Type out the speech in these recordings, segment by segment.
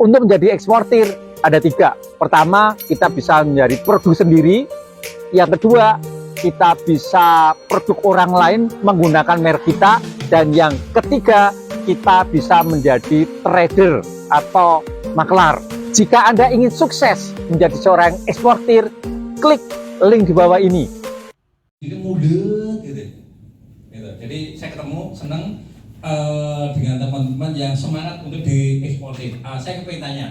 Untuk menjadi eksportir ada 3. Pertama, kita bisa menjadi produk sendiri. Yang kedua, kita bisa produk orang lain menggunakan merek kita. Dan yang ketiga, kita bisa menjadi trader atau maklar. Jika Anda ingin sukses menjadi seorang eksportir, klik link di bawah ini. Jadi mudah gitu. Jadi saya ketemu seneng dengan teman-teman yang semangat untuk dieksportir. Saya pengen tanya,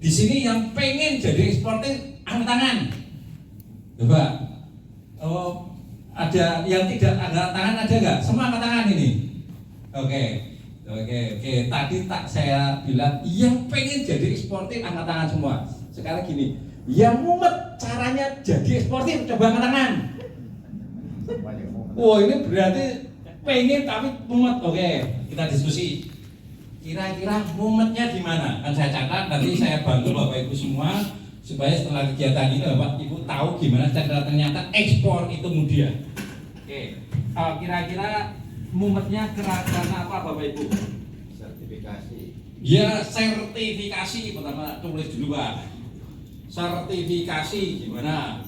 di sini yang pengen jadi eksportir angkat tangan. Coba, ada yang tidak angkat tangan ada nggak? Semua angkat tangan ini. Oke. Tadi saya bilang yang pengen jadi eksportir angkat tangan semua. Sekarang gini, yang mumet caranya jadi eksportir coba angkat tangan. Wah, ini berarti pengen tapi mumet. Oke, kita diskusi. Kira-kira mumetnya di mana? Kan saya catat, nanti saya bantu Bapak Ibu semua supaya setelah kegiatan ini Bapak Ibu tahu gimana cara ternyata ekspor itu mudah. Oke, kira-kira mumetnya karena apa Bapak Ibu? Sertifikasi. Ya, sertifikasi pertama tulis dulu Pak. Sertifikasi gimana?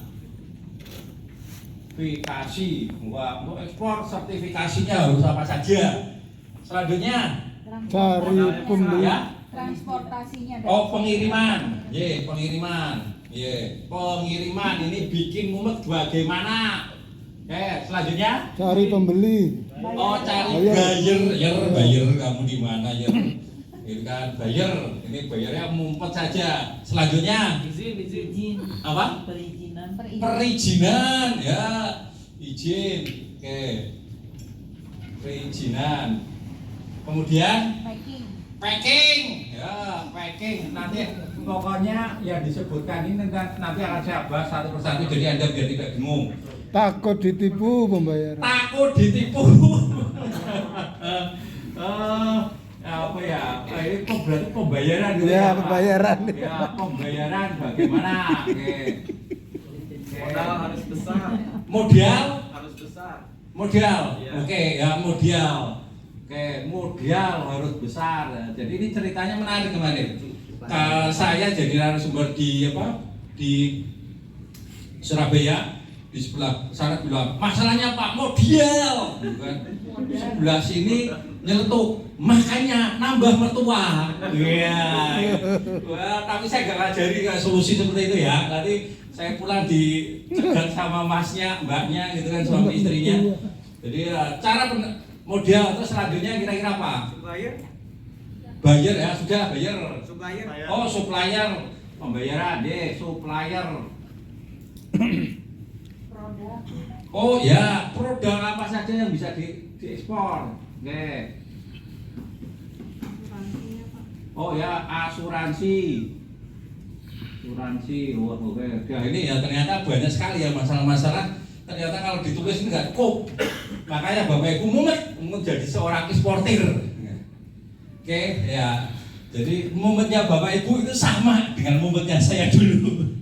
Sertifikasi, untuk ekspor sertifikasinya harus apa saja? Selanjutnya cari pembeli. ya? Transportasinya. Oh, pengiriman. Pengiriman ini bikin mumet bagaimana? Oke, selanjutnya Cari pembeli. oh cari buyer kamu di mana ya? Itu kan buyer, ini bayarnya mumpet saja. Selanjutnya Izin. apa? Perizinan ya, izin. Oke, perizinan. Kemudian packing ya, packing nanti pokoknya yang disebutkan ini nanti akan saya bahas satu persatu jadi Anda biar tidak bingung. Takut ditipu pembayaran. Takut ditipu. Apa ya? Ini berarti pembayaran gitu Ya, Pak? pembayaran. Ya, pembayaran bagaimana? Oke. Modal harus besar. Modal? Harus besar. Modal. Iya. Oke, ya modal. Oke, modal harus besar. Jadi ini ceritanya menarik kemarin. Saya jadi narasumber di apa? Di Surabaya. Di sebelah sana bilang masalahnya Pak modal, bukan? Sebelah sini nyeletuk makanya nambah mertua. Iya. Wah, tapi saya nggak ngajari solusi seperti itu ya. Nanti saya pulang dicegat sama masnya, mbaknya gitu kan, suami istrinya. Jadi cara modal terus selanjutnya kira-kira apa? Buyer ya, sudah buyer. Oh, supplier, pembayaran deh, supplier. Oh ya, produk apa saja yang bisa diekspor? Oke. Oh ya, asuransi. Oh, oke. Nah, ini ya ternyata banyak sekali ya masalah-masalah. Ternyata kalau ditulis ini nggak cukup. Makanya Bapak Ibu mumet menjadi seorang eksportir. Oke, ya. Jadi mumetnya Bapak Ibu itu sama dengan mumetnya saya dulu.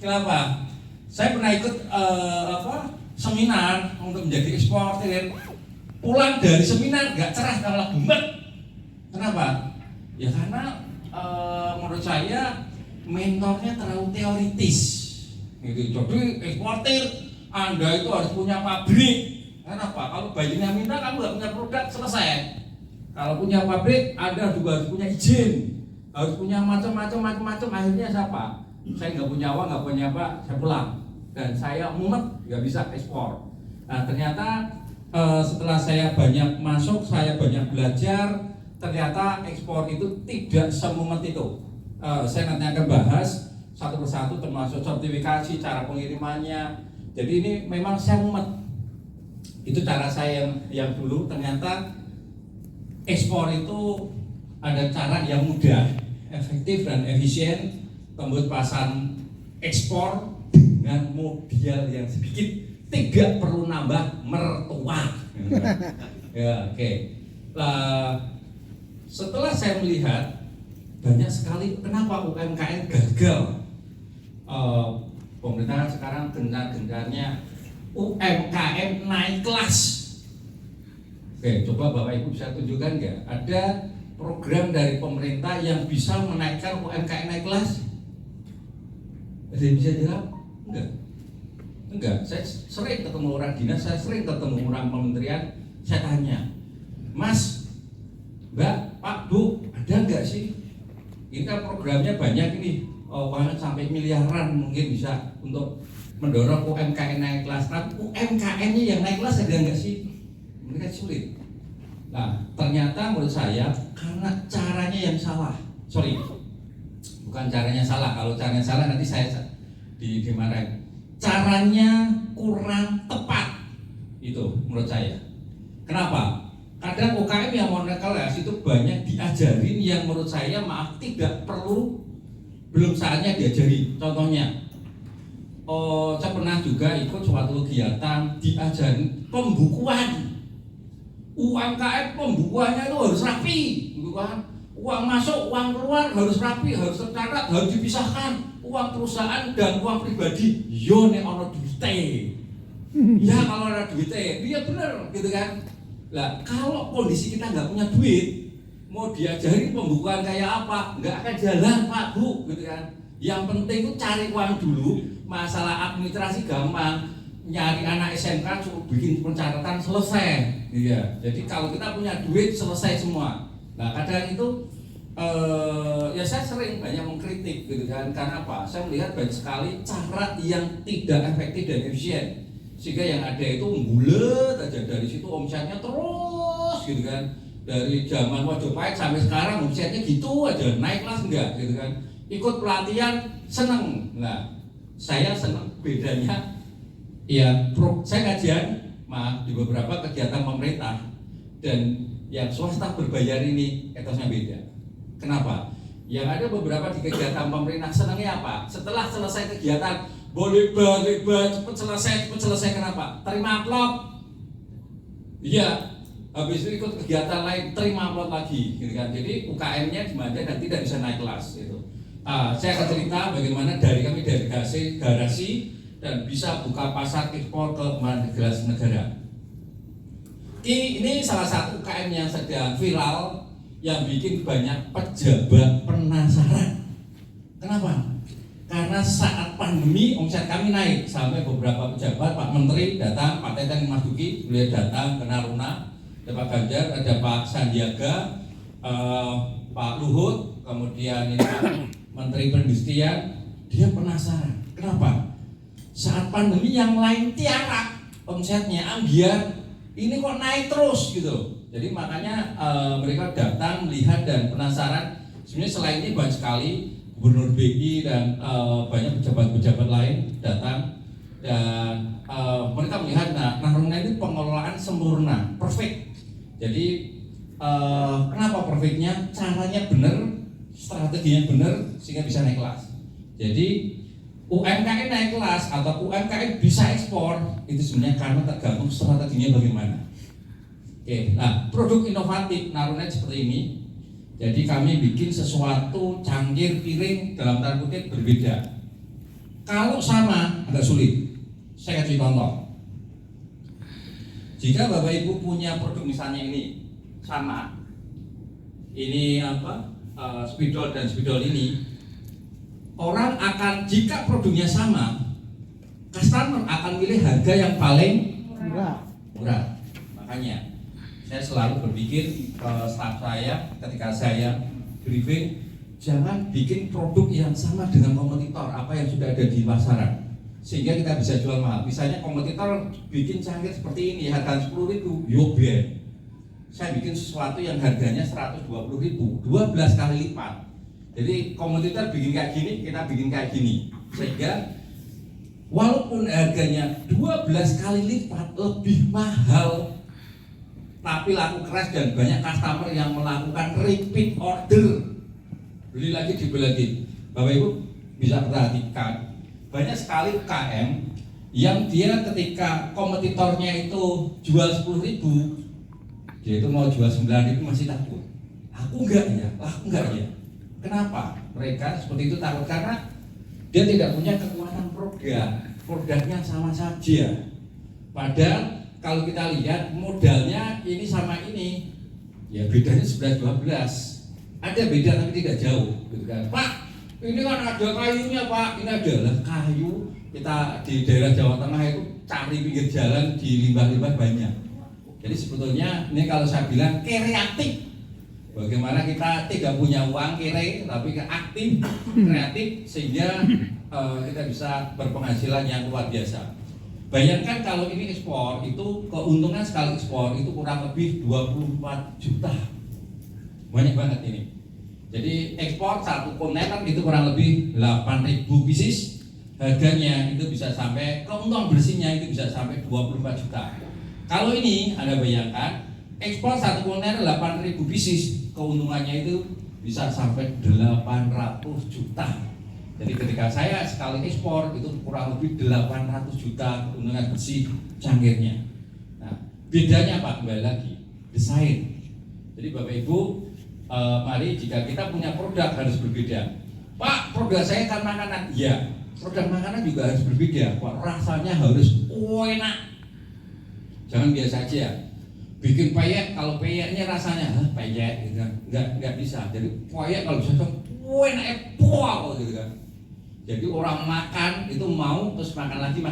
Kenapa? Saya pernah ikut seminar untuk menjadi eksportir. Pulang dari seminar nggak cerah malah bumet. Kenapa? Ya karena menurut saya mentornya terlalu teoritis. Gitu. Jadi eksportir Anda itu harus punya pabrik. Kenapa? Kalau bayinya minta kamu nggak punya produk selesai. Kalau punya pabrik Anda juga harus punya izin. Harus punya macam-macam. Akhirnya siapa? Saya nggak punya uang, nggak punya apa, saya pulang dan saya mumet nggak bisa ekspor. Nah ternyata setelah saya banyak masuk, saya banyak belajar, ternyata ekspor itu tidak semumet itu. Saya nanti akan bahas satu persatu termasuk sertifikasi, cara pengirimannya. Jadi ini memang saya mumet. Itu cara saya yang dulu. Ternyata ekspor itu ada cara yang mudah, efektif dan efisien. Tembus pasan ekspor dengan modal yang sedikit, tidak perlu nambah mertua. Ya, oke. Setelah saya melihat banyak sekali kenapa UMKM gagal. Pemerintah sekarang gencar-gencarnya UMKM naik kelas. Oke, coba Bapak Ibu bisa tunjukkan nggak? Ada program dari pemerintah yang bisa menaikkan UMKM naik kelas? Ada yang bisa jawab? Enggak. Saya sering ketemu orang dinas, saya sering ketemu orang kementerian, saya tanya, Mas, Mbak, Pak, Bu, ada nggak sih? Ini kan programnya banyak ini, sampai miliaran mungkin bisa untuk mendorong UMKM naik kelas. Tapi UMKM-nya yang naik kelas ada nggak sih? Mereka sulit. Nah, ternyata menurut saya karena caranya yang salah. Sorry, bukan caranya salah. Kalau caranya salah nanti saya dimarahin. Caranya kurang tepat. Itu menurut saya. Kenapa? Kadang UKM yang mau naik kelas itu banyak diajarin yang menurut saya tidak perlu, belum saatnya diajari. Contohnya, saya pernah juga ikut suatu kegiatan diajarin pembukuan. UMKM pembukuannya itu harus rapi, gitu kan? Uang masuk, uang keluar harus rapi, harus tercatat, harus dipisahkan. Uang perusahaan dan uang pribadi, yo nek ono duite. Ya kalau ada duite, iya bener, gitu kan? Lah kalau kondisi kita nggak punya duit, mau diajarin pembukuan kayak apa, nggak akan jalan Pak Bu, gitu kan? Yang penting itu cari uang dulu, masalah administrasi gampang. Nyari anak SMK cukup bikin pencatatan selesai, iya. Jadi kalau kita punya duit selesai semua. Nah kadang itu ya saya sering banyak mengkritik gitu kan, karena apa? Saya melihat banyak sekali cara yang tidak efektif dan efisien, sehingga yang ada itu bulet aja dari situ omsetnya terus gitu kan. Dari zaman Mojopahit sampai sekarang omsetnya gitu aja, naik kelas enggak gitu kan. Ikut pelatihan seneng, nah saya seneng bedanya. Ya, saya kajian di beberapa kegiatan pemerintah dan yang swasta berbayar ini etosnya beda. Kenapa? Yang ada beberapa di kegiatan pemerintah senangnya apa? Setelah selesai kegiatan, boleh cepet selesai. Kenapa? Terima amplop. Iya, habis itu ikut kegiatan lain, terima amplop lagi, gitu kan? Jadi UKM-nya dimana dan tidak bisa naik kelas. Gitu. Saya akan cerita bagaimana kami dari garasi dan bisa buka pasar ekspor ke negara. Ini salah satu UKM yang sedang viral, yang bikin banyak pejabat penasaran. Kenapa? Karena saat pandemi omset kami naik, sampai beberapa pejabat, Pak Menteri datang, Pak Teten Mas Duki, beliau datang ke Naruna, ada Pak Ganjar, ada Pak Sandiaga, Pak Luhut, kemudian ini Pak Menteri Perindustrian, dia penasaran. Kenapa? Saat pandemi yang lain tiarap omsetnya, ambiar, ini kok naik terus gitu. Jadi makanya mereka datang melihat dan penasaran. Sebenarnya selain ini banyak sekali Gubernur BI dan banyak pejabat-pejabat lain datang dan mereka melihat Naruna ini pengelolaan sempurna, perfect. Jadi kenapa perfectnya? Caranya benar, strateginya benar sehingga bisa naik kelas. Jadi UMKM naik kelas atau UMKM bisa ekspor itu sebenarnya karena tergantung strateginya bagaimana. Oke, nah produk inovatif Naruna seperti ini. Jadi kami bikin sesuatu cangkir piring dalam tanda kutip berbeda. Kalau sama agak sulit. Saya kasih contoh. Jika Bapak Ibu punya produk misalnya ini sama, ini spidol dan spidol ini. Orang akan, jika produknya sama, customer akan milih harga yang paling murah. Makanya saya selalu berpikir ke staff saya ketika saya briefing, jangan bikin produk yang sama dengan kompetitor apa yang sudah ada di pasaran, sehingga kita bisa jual mahal. Misalnya kompetitor bikin cangkir seperti ini harga 10.000, yoben. Saya bikin sesuatu yang harganya 120.000, 12 kali lipat. Jadi kompetitor bikin kayak gini, kita bikin kayak gini, sehingga walaupun harganya 12 kali lipat lebih mahal, tapi laku keras dan banyak customer yang melakukan repeat order, beli lagi dibeli lagi. Bapak Ibu bisa perhatikan banyak sekali UKM yang dia ketika kompetitornya itu jual 10.000, dia itu mau jual 9.000 masih takut. Laku enggak ya? Kenapa? Mereka seperti itu takut karena dia tidak punya kekuatan produknya sama saja. Padahal kalau kita lihat modalnya ini sama ini, Ya bedanya 11-12. Ada beda tapi tidak jauh, gitu kan. Pak, ini kan ada kayunya Pak, ini adalah kayu. Kita di daerah Jawa Tengah itu cari pinggir jalan di limbah-limbah banyak. Jadi sebetulnya ini kalau saya bilang kreatif. Bagaimana kita tidak punya uang kere, tapi aktif, kreatif sehingga kita bisa berpenghasilan yang luar biasa. Bayangkan kalau ini ekspor itu keuntungan sekali ekspor itu kurang lebih 24 juta. Banyak banget ini. Jadi ekspor satu kontainer itu kurang lebih 8.000 pieces. Harganya itu bisa sampai keuntungan bersihnya itu bisa sampai 24 juta. Kalau ini Anda bayangkan ekspor satu kontainer 8.000 pieces, keuntungannya itu bisa sampai 800 juta. Jadi ketika saya sekali ekspor itu kurang lebih 800 juta keuntungan bersih cangkirnya. Nah, bedanya Pak, kembali lagi desain. Jadi Bapak Ibu, mari jika kita punya produk harus berbeda. Pak, produk saya kan makanan. Iya, produk makanan juga harus berbeda. Pak, rasanya harus enak. Jangan biasa aja. Bikin peyek, kalau peyeknya rasanya peyek gitu kan. Enggak bisa. Jadi peyek kalau bisa enak gitu kan. Jadi orang makan itu mau terus makan lagi,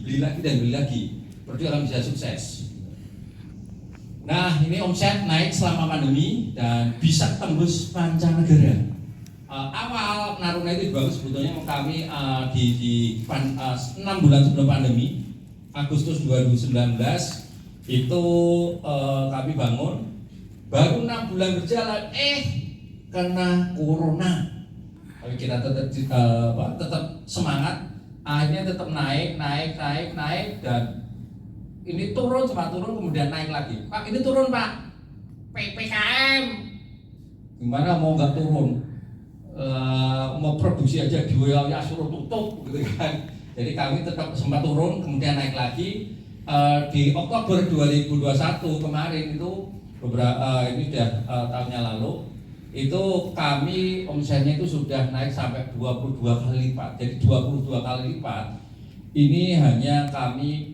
beli lagi dan beli lagi. Berarti akan bisa sukses. Nah, ini omset naik selama pandemi dan bisa tembus mancanegara. Awal Naruna itu bagus sebetulnya kami di 6 bulan sebelum pandemi, Agustus 2019 itu kami bangun. Baru 6 bulan berjalan, kena corona. Tapi kita tetap semangat, akhirnya tetap naik dan ini turun kemudian naik lagi. Pak, ini turun Pak, PPKM. Gimana mau nggak turun? Mau produksi aja di WA suruh tutup gitu kan. Jadi kami tetap sempat turun, kemudian naik lagi. Di Oktober 2021 kemarin itu beberapa ini sudah tahunnya lalu. Itu kami omsetnya itu sudah naik sampai 22 kali lipat. Jadi 22 kali lipat ini hanya kami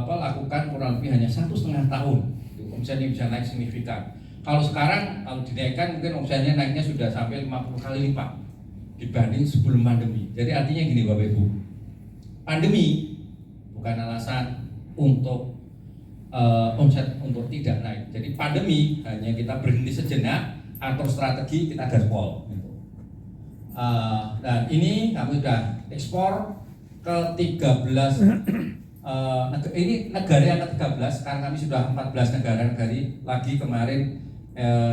lakukan kurang lebih hanya 1,5 tahun. Omsetnya bisa naik signifikan. Kalau sekarang kalau dinaikkan mungkin omsetnya naiknya sudah sampai 50 kali lipat dibanding sebelum pandemi. Jadi artinya gini Bapak Ibu, pandemi bukan alasan untuk omset untuk tidak naik. Jadi pandemi hanya kita berhenti sejenak, atur strategi, kita gaspol. Dan ini kami sudah ekspor ke 13 ini negara yang ke-13, sekarang kami sudah 14 negara lagi kemarin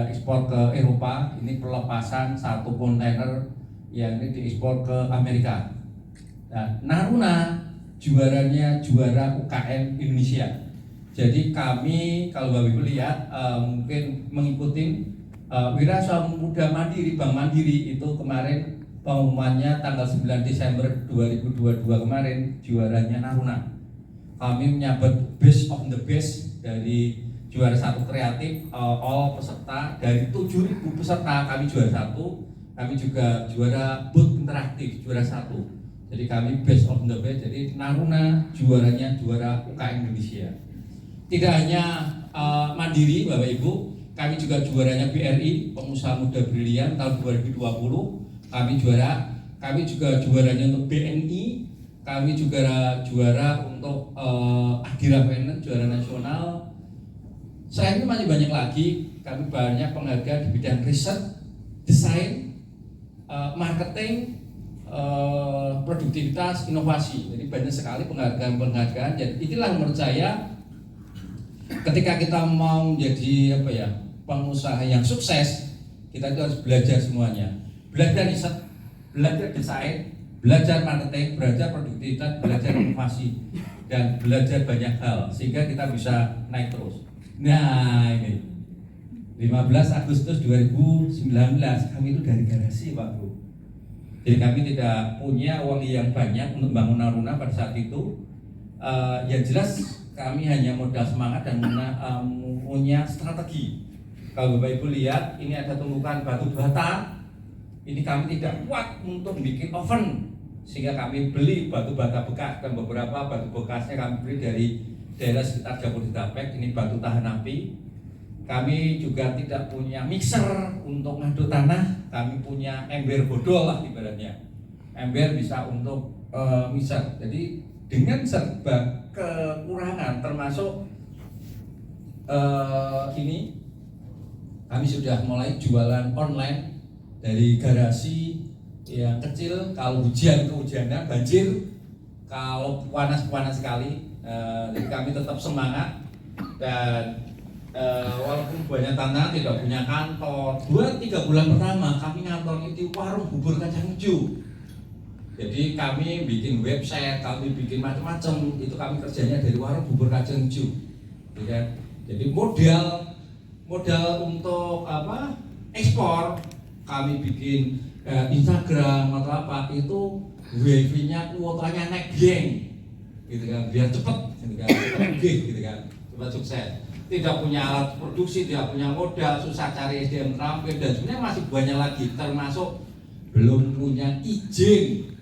ekspor ke Eropa. Ini pelepasan satu kontainer yang ini diekspor ke Amerika. Dan Naruna juaranya juara UKM Indonesia. Jadi kami kalau Bapak Ibu lihat mungkin mengikuti Wirausaha Muda Mandiri, Bank Mandiri itu kemarin pengumumannya tanggal 9 Desember 2022 kemarin juaranya Naruna. Kami menyabet best of the best dari juara satu kreatif, all peserta dari 7.000 peserta kami juara satu. Kami juga juara booth interaktif juara satu. Jadi kami best of the best. Jadi Naruna juaranya juara UKM Indonesia. Tidak hanya Mandiri Bapak Ibu, kami juga juaranya BRI Pengusaha Muda Brilian tahun 2020. Kami juara. Kami juga juaranya untuk BNI. Kami juga juara untuk Adira Finance juara nasional. Selain itu masih banyak lagi. Kami banyak penghargaan di bidang riset, desain, marketing, produktivitas, inovasi. Jadi banyak sekali penghargaan. Jadi inilah menurut saya ketika kita mau menjadi pengusaha yang sukses, kita itu harus belajar semuanya. Belajar riset, belajar desain, belajar marketing, belajar produktivitas, belajar inovasi, dan belajar banyak hal sehingga kita bisa naik terus. Nah ini 15 Agustus 2019 kami itu dari garasi Pak Bro. Jadi kami tidak punya uang yang banyak untuk bangun Naruna pada saat itu. Yang jelas kami hanya modal semangat dan punya strategi. Kalau Bapak Ibu lihat, ini ada tumpukan batu bata. Ini kami tidak kuat untuk bikin oven, sehingga kami beli batu bata bekas dan beberapa batu bekasnya kami beli dari daerah sekitar Jabodetabek. Ini batu tahan api. Kami juga tidak punya mixer untuk ngaduk tanah, kami punya ember bodol lah ibaratnya. Ember bisa untuk mixer. Jadi dengan serba kekurangan termasuk ini kami sudah mulai jualan online dari garasi yang kecil. Kalau kehujanan, banjir, kalau panas sekali, jadi kami tetap semangat dan walaupun banyak tanah, tidak punya kantor. 2-3 bulan pertama kami ngantornya di warung bubur kacang hijau. Jadi kami bikin website, kami bikin macam-macam. Itu kami kerjanya dari warung bubur kacang hijau. Jadi modal untuk ekspor kami bikin Instagram atau apa itu wifi-nya kuotanya naik geng gitu kan, biar cepet gitu kan, gitu kan, cepat sukses. Tidak punya alat produksi, tidak punya modal, susah cari SDM terampil, dan sebenarnya masih banyak lagi, termasuk belum punya izin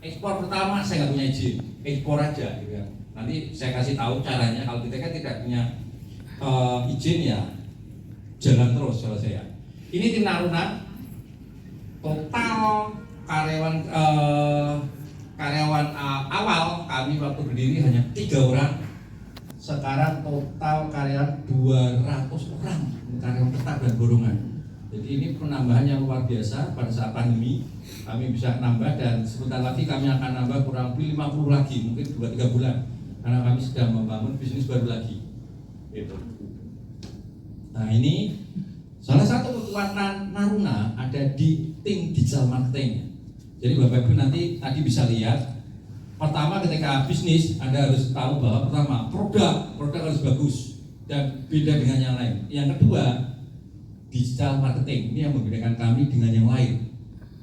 ekspor. Pertama saya nggak punya izin, ekspor aja gitu kan. Nanti saya kasih tahu caranya. Kalau kita kan tidak punya izin ya jalan terus kalau saya. Ini tim Naruna, total karyawan awal kami waktu berdiri hanya 3 orang. Sekarang total karyawan 200 orang, karyawan tetap dan borongan. Jadi ini penambahan yang luar biasa pada saat pandemi. Kami bisa nambah dan sebentar lagi kami akan nambah kurang lebih 50 lagi, mungkin 2-3 bulan. Karena kami sedang membangun bisnis baru lagi. Gitu. Nah ini salah satu kekuatan Naruna ada di tim digital marketing. Jadi Bapak Ibu nanti tadi bisa lihat. Pertama ketika bisnis Anda harus tahu bahwa pertama produk harus bagus dan beda dengan yang lain. Yang kedua digital marketing, ini yang membedakan kami dengan yang lain.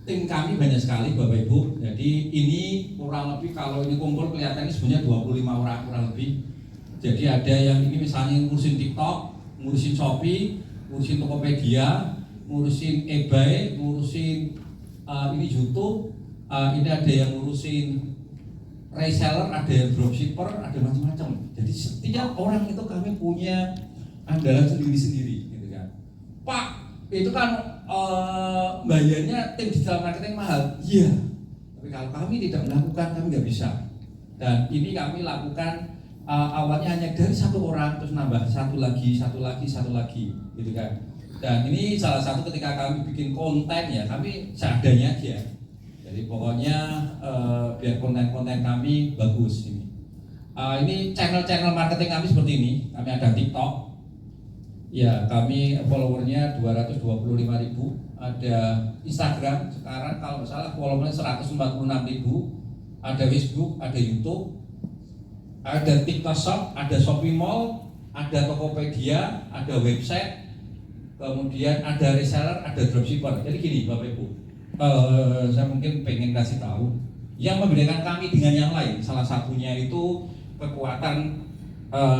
Tim kami banyak sekali Bapak Ibu. Jadi ini kurang lebih kalau ini kumpul kelihatannya sebenarnya 25 orang kurang lebih. Jadi ada yang ini misalnya ngurusin TikTok, ngurusin Shopee, ngurusin Tokopedia, ngurusin eBay, ngurusin ini YouTube, ini ada yang ngurusin reseller, ada yang dropshipper, ada macam-macam. Jadi setiap orang itu kami punya andalan sendiri-sendiri, gitu kan. Pak, itu kan bayarnya tim digital marketing mahal. Iya. Tapi kalau kami tidak melakukan, kami nggak bisa. Dan ini kami lakukan awalnya hanya dari 1 orang, terus nambah satu lagi, gitu kan. Dan ini salah satu ketika kami bikin konten ya, kami seadanya aja. Jadi pokoknya biar konten-konten kami bagus ini. Ini channel-channel marketing kami seperti ini. Kami ada TikTok. Ya, kami followernya 225.000. Ada Instagram sekarang kalau nggak salah followernya 146.000. Ada Facebook, ada YouTube, ada TikTok Shop, ada Shopee Mall, ada Tokopedia, ada website, kemudian ada reseller, ada dropshipper. Jadi gini Bapak Ibu, saya mungkin pengen kasih tahu yang membedakan kami dengan yang lain. Salah satunya itu kekuatan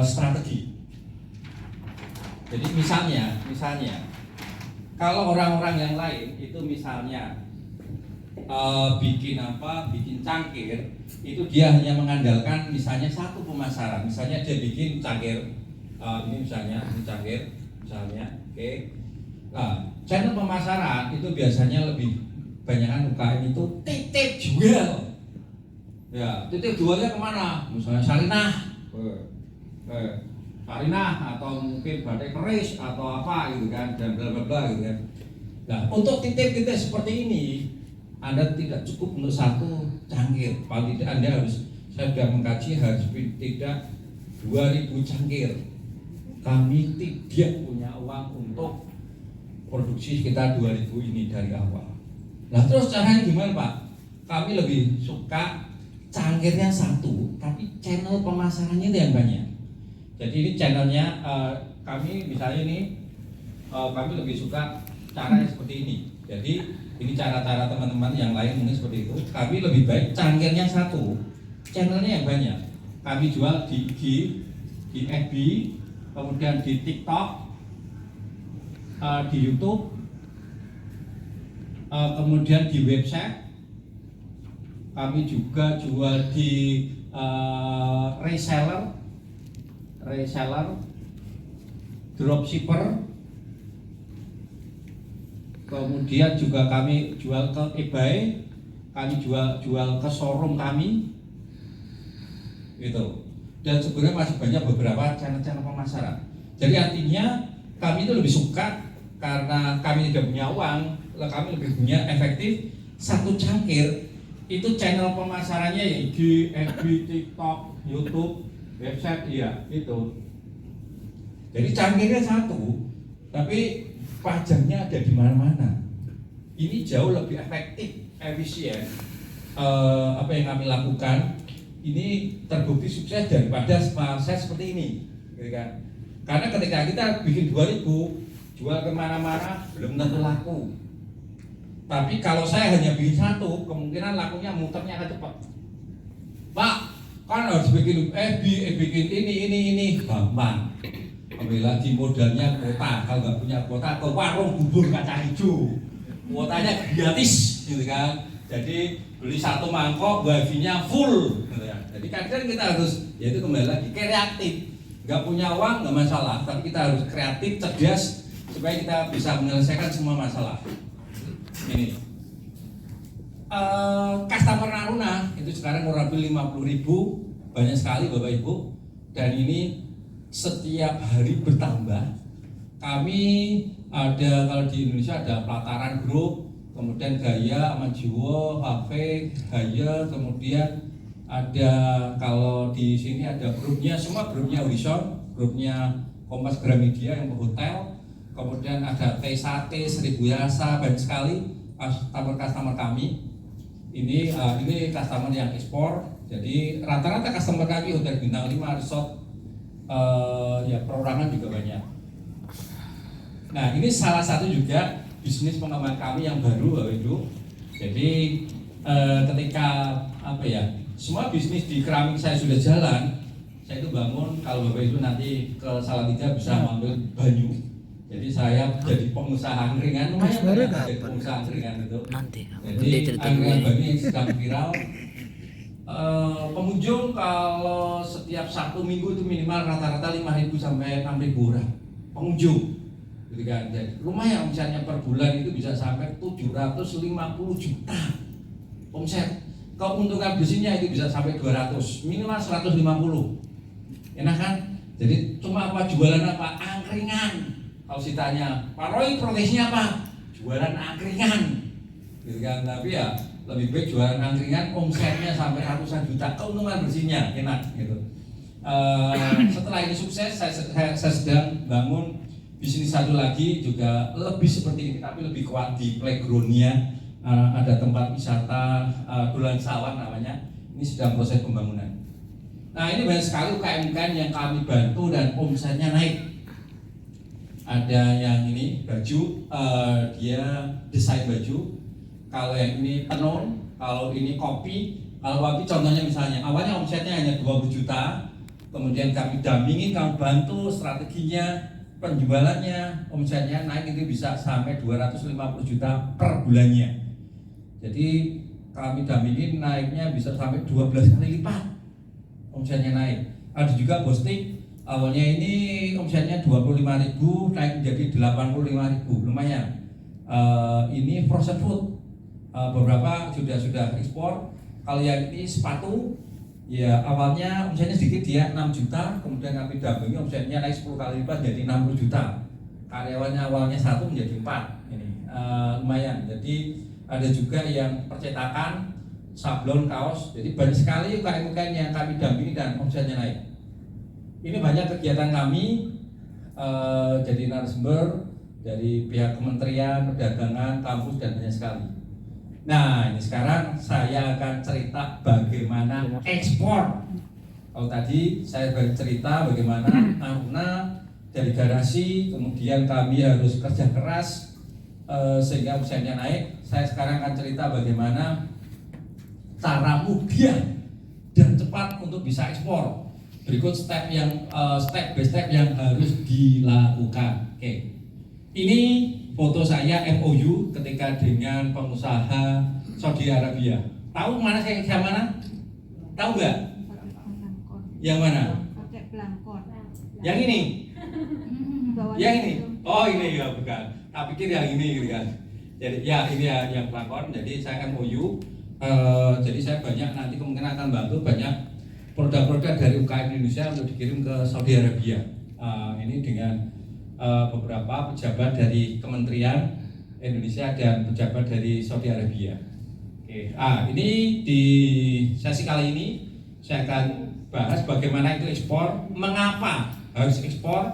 strategi. Jadi misalnya kalau orang-orang yang lain itu misalnya bikin cangkir, itu dia hanya mengandalkan misalnya satu pemasaran. Misalnya dia bikin cangkir, ini misalnya ini cangkir, misalnya, oke. Nah, channel pemasaran itu biasanya lebih banyakan UKM itu titip jual. Ya, titip jualnya kemana? Misalnya Sarinah, atau mungkin Batik Keris atau apa gitu kan, dan bla bla bla gitu kan. Nah, untuk titip kita seperti ini, Anda tidak cukup untuk satu cangkir. Paling tidak Anda harus, saya sudah mengkaji harus tidak 2.000 cangkir. Kami tidak punya uang untuk produksi sekitar 2.000 ini dari awal. Nah terus caranya gimana Pak? Kami lebih suka cangkirnya satu, tapi channel pemasarannya itu yang banyak. Jadi ini channelnya kami misalnya ini kami lebih suka caranya seperti ini. Jadi ini cara-cara teman-teman yang lain mungkin seperti itu. Kami lebih baik cangkirnya satu, channelnya yang banyak. Kami jual di IG, di FB, kemudian di TikTok, di YouTube, kemudian di website. Kami juga jual di dropshipper. Kemudian juga kami jual ke eBay, kami jual ke showroom kami, gitu. Dan sebenarnya masih banyak beberapa channel-channel pemasaran. Jadi artinya kami itu lebih suka karena kami tidak punya uang, kami lebih punya efektif satu cangkir itu channel pemasarannya ya IG, FB, TikTok, YouTube, website, iya itu. Jadi cangkirnya satu, tapi pajaknya ada di mana-mana. Ini jauh lebih efektif, efisien. Apa yang kami lakukan ini terbukti sukses daripada saya seperti ini, gitu kan? Karena ketika kita bikin 2000, jual kemana-mana belum tentu laku. Tapi kalau saya hanya bikin satu, kemungkinan lakunya muternya akan cepat. Pak, kan harus bikin FB, bikin ini, gampang. Ambil lagi modalnya kuota, kalau nggak punya kuota ke warung bubur kacang hijau, kuotanya gratis, gitu kan. Jadi beli satu mangkok, wifi-nya full, gitu ya. Jadi kadang kita harus, yaitu kembali lagi kreatif. Nggak punya uang nggak masalah, tapi kita harus kreatif, cerdas, supaya kita bisa menyelesaikan semua masalah. Ini customer Naruna itu sekarang kurang lebih 50.000, banyak sekali Bapak Ibu, dan ini setiap hari bertambah. Kami ada, kalau di Indonesia ada Pelataran Group, kemudian Gaya, Amanjiwo, Hafe, Gaya, kemudian ada, kalau di sini ada grupnya, semua grupnya Horizon, grupnya Kompas Gramedia yang hotel, kemudian ada T-Sate, Seribu Yasa, banyak sekali customer kami. Ini customer yang ekspor. Jadi rata-rata customer kami hotel bintang 5, resort, ya perorangan juga banyak. Nah, ini salah satu juga bisnis pengembangan kami yang baru, Bapak Ibu. Jadi ketika semua bisnis di keramik saya sudah jalan, saya itu bangun, kalau Bapak Ibu nanti ke Salatiga bisa mengambil banyu. Jadi saya jadi pengusaha angkringan, lumayan banyak jadi pengusaha angkringan itu. Jadi angkringan banyu yang sedang viral. Pengunjung kalau setiap Sabtu Minggu itu minimal rata-rata 5.000 sampai 6.000 orang pengunjung, gitu kan. Jadi lumayan omsetnya per bulan itu bisa sampai 750 juta omset. Keuntungan bersihnya itu bisa sampai 200, minimal 150. Enak kan? Jadi cuma apa, jualan apa? Angkringan. Kalau ditanya, Pak Roy profesinya apa? Jualan angkringan, gitu kan. Tapi ya lebih baik jualan angkringan, omsetnya sampai ratusan juta, keuntungan bersihnya enak, gitu. Setelah ini sukses, saya sedang bangun bisnis satu lagi juga lebih seperti ini, tapi lebih kuat di playgroundnya. Ada tempat wisata Bulan Sawah namanya. Ini sedang proses pembangunan. Nah, ini banyak sekali UKM-UKM yang kami bantu dan omsetnya naik. Ada yang ini baju, dia desain baju. Kalau yang ini tenun, kalau ini kopi. Kalau kopi contohnya misalnya, awalnya omsetnya hanya 20 juta, kemudian kami dampingi, kami bantu strateginya, penjualannya, omsetnya naik itu bisa sampai 250 juta per bulannya. Jadi kami dampingi naiknya bisa sampai 12 kali lipat, omsetnya naik. Ada juga Bostik, awalnya ini omsetnya 25.000 naik menjadi 85.000, lumayan. Ini frozen food, beberapa sudah ekspor. Kalau yang ini sepatu, ya awalnya omsetnya sedikit, dia 6 juta, kemudian kami dampingi omsetnya naik 10 kali lipat jadi 60 juta. Karyawannya awalnya 1 menjadi 4, ini lumayan. Jadi ada juga yang percetakan, sablon, kaos. Jadi banyak sekali UKM-UKM yang kami dampingi dan omsetnya naik. Ini banyak kegiatan kami, jadi narasumber dari pihak Kementerian Perdagangan, kampus, dan banyak sekali. Nah, ini sekarang saya akan cerita bagaimana ekspor. Kalau tadi saya bercerita bagaimana Naruna dari garasi, kemudian kami harus kerja keras sehingga omsetnya naik. Saya sekarang akan cerita bagaimana cara mudah dan cepat untuk bisa ekspor. Berikut step by step yang harus dilakukan. Oke. Ini foto saya MOU ketika dengan pengusaha Saudi Arabia. Tahu mana saya mana? Tahu nggak? Yang mana? Pakai belangkon. Yang ini? bawah Yang ini, itu. oh ini ya bukan. Tak pikir yang ini gitu kan. Jadi ya ini ya yang pelakon. Jadi saya MOU. Jadi saya banyak nanti kemungkinan akan bantu banyak produk-produk dari UKM Indonesia untuk dikirim ke Saudi Arabia. Ini dengan beberapa pejabat dari Kementerian Indonesia dan pejabat dari Saudi Arabia. Oke. Ini di sesi kali ini saya akan bahas bagaimana itu ekspor, mengapa harus ekspor,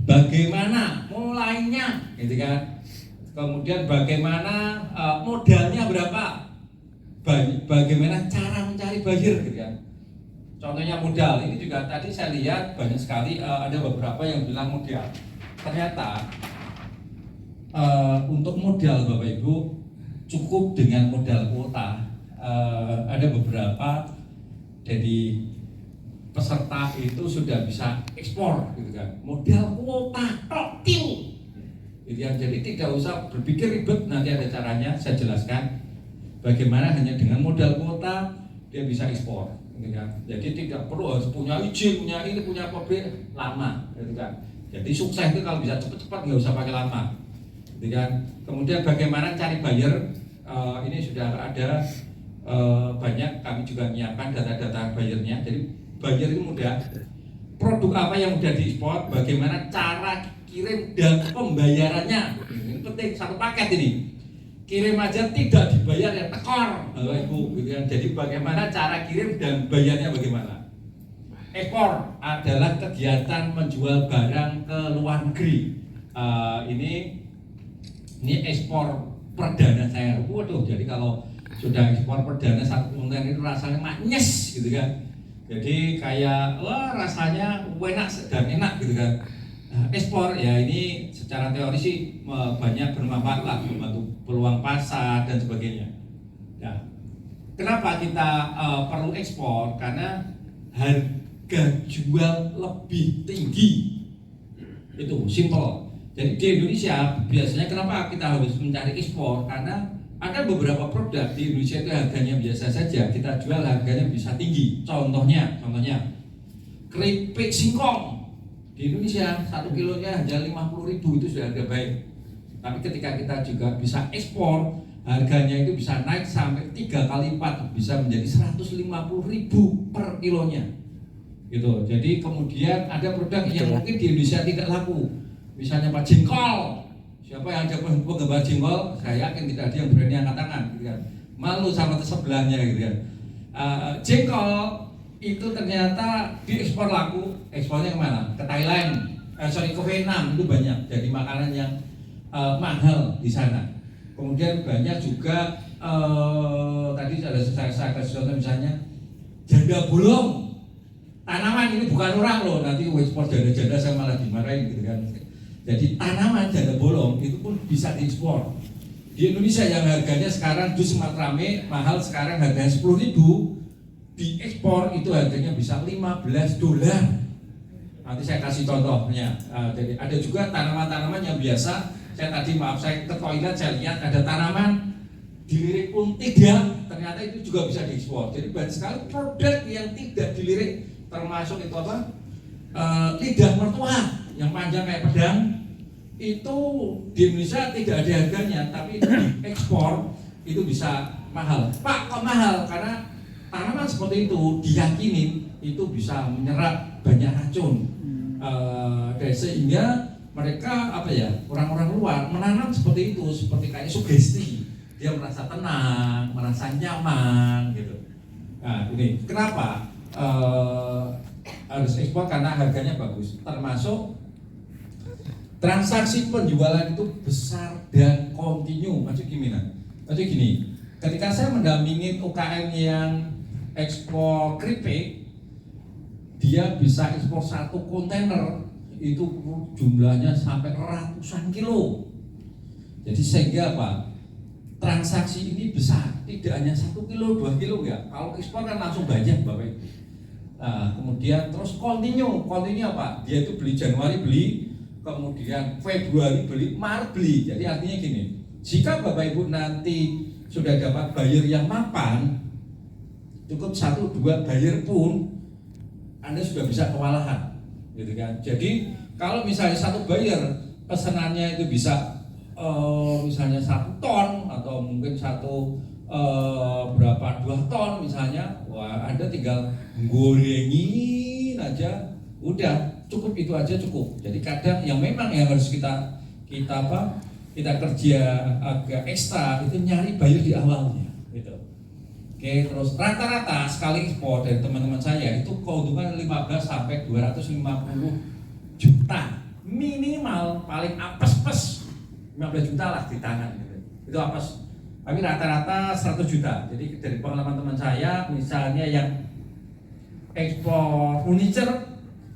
bagaimana mulainya, gitu kan. Kemudian bagaimana modalnya berapa, bagaimana cara mencari buyer, gitu kan. Contohnya modal, ini juga tadi saya lihat banyak sekali ada beberapa yang bilang modal. Ternyata untuk modal Bapak Ibu cukup dengan modal kuota. Ada beberapa dari peserta itu sudah bisa ekspor, gitu kan. Modal kuota totil, gitu kan. Jadi tidak usah berpikir ribet, nanti ada caranya saya jelaskan bagaimana hanya dengan modal kuota dia bisa ekspor, gitu kan. Jadi tidak perlu harus punya izin, punya ini, punya pabrik lama, gitu kan. Jadi sukses itu kalau bisa cepat-cepat nggak usah pakai lama, gitu kan. Kemudian bagaimana cari buyer, ini sudah ada banyak, kami juga menyiapkan data-data buyernya. Jadi buyer itu mudah, produk apa yang mudah diekspor, bagaimana cara kirim dan pembayarannya. Ini penting, satu paket ini. Kirim aja tidak dibayar ya tekor, Bapak Ibu, gitu kan. Jadi bagaimana cara kirim dan bayarnya bagaimana. Ekspor adalah kegiatan menjual barang ke luar negeri. Ini ekspor perdana saya. Waduh, jadi kalau sudah ekspor perdana satu kontainer itu rasanya manis, gitu kan. Jadi kayak wah rasanya enak dan enak, gitu kan. Ekspor ya ini secara teori sih banyak bermanfaat lah, membantu peluang pasar dan sebagainya. Nah, kenapa kita perlu ekspor? Karena harga jual lebih tinggi, itu simple. Jadi di Indonesia biasanya kenapa kita harus mencari ekspor? Karena ada beberapa produk di Indonesia itu harganya biasa saja, kita jual harganya bisa tinggi. Contohnya keripik singkong di Indonesia 1 kilonya hanya 50.000, itu sudah harga baik. Tapi ketika kita juga bisa ekspor, harganya itu bisa naik sampai 3 kali lipat, bisa menjadi 150.000 per kilonya. Gitu. Jadi kemudian ada produk yang mungkin di Indonesia tidak laku. Misalnya Pak jengkol. Siapa yang ada penggemar jengkol? Saya yakin tidak ada yang berani angkat tangan, gitu kan. Malu sama sebelahnya, gitu kan. Jengkol itu ternyata diekspor laku, ekspornya kemana? Ke Thailand, ke Vietnam, itu banyak. Jadi makanan yang mahal di sana. Kemudian banyak juga tadi ada saya kasih contoh misalnya janda bolong. Tanaman ini bukan orang loh, nanti ekspor janda-janda saya malah dimarahin, gitu kan. Jadi tanaman janda bolong itu pun bisa diekspor. Di Indonesia yang harganya sekarang dus rame mahal, sekarang harganya 10.000, diekspor itu harganya bisa $15. Nanti saya kasih contohnya. Jadi ada juga tanaman-tanaman yang biasa. Saya ke toilet saya lihat ada tanaman dilirik pun tidak, ternyata itu juga bisa diekspor. Jadi banyak sekali produk yang tidak dilirik, termasuk itu apa? Lidah mertua yang panjang kayak pedang, itu di Indonesia tidak ada harganya, tapi diekspor itu bisa mahal. Pak, kok mahal? Karena tanaman seperti itu diyakini itu bisa menyerap banyak racun, dan sehingga mereka orang-orang luar menanam seperti itu, seperti kayak sugesti, dia merasa tenang, merasa nyaman, gitu. Nah ini kenapa harus ekspor, karena harganya bagus, termasuk transaksi penjualan itu besar dan kontinu. Maksud gini, ketika saya mendampingin UKM yang ekspor keripik, dia bisa ekspor 1 kontainer itu jumlahnya sampai ratusan kilo. Jadi sehingga apa? Transaksi ini besar, tidak hanya 1 kilo, 2 kilo ya. Kalau ekspor kan langsung banyak, Bapak Ibu. Nah, kemudian terus kontinu apa? Dia itu beli Januari beli, kemudian Februari beli, Maret beli. Jadi artinya gini, jika Bapak Ibu nanti sudah dapat buyer yang mapan, cukup 1-2 buyer pun Anda sudah bisa kewalahan, gitu kan. Jadi Kalau misalnya satu buyer pesanannya itu bisa misalnya 1 ton atau mungkin berapa 2 ton misalnya, wah Anda tinggal gorengin aja, udah cukup, itu aja cukup. Jadi kadang yang memang yang harus kita kerja agak ekstra itu nyari buyer di awalnya gitu. Oke, terus rata-rata sekali ekspor dari teman-teman saya itu keuntungan 15 sampai 250 juta minimal, paling apes-pes 15 juta lah di tangan gitu. Itu apes. Tapi rata-rata 100 juta. Jadi dari pengalaman teman saya, misalnya yang ekspor furniture,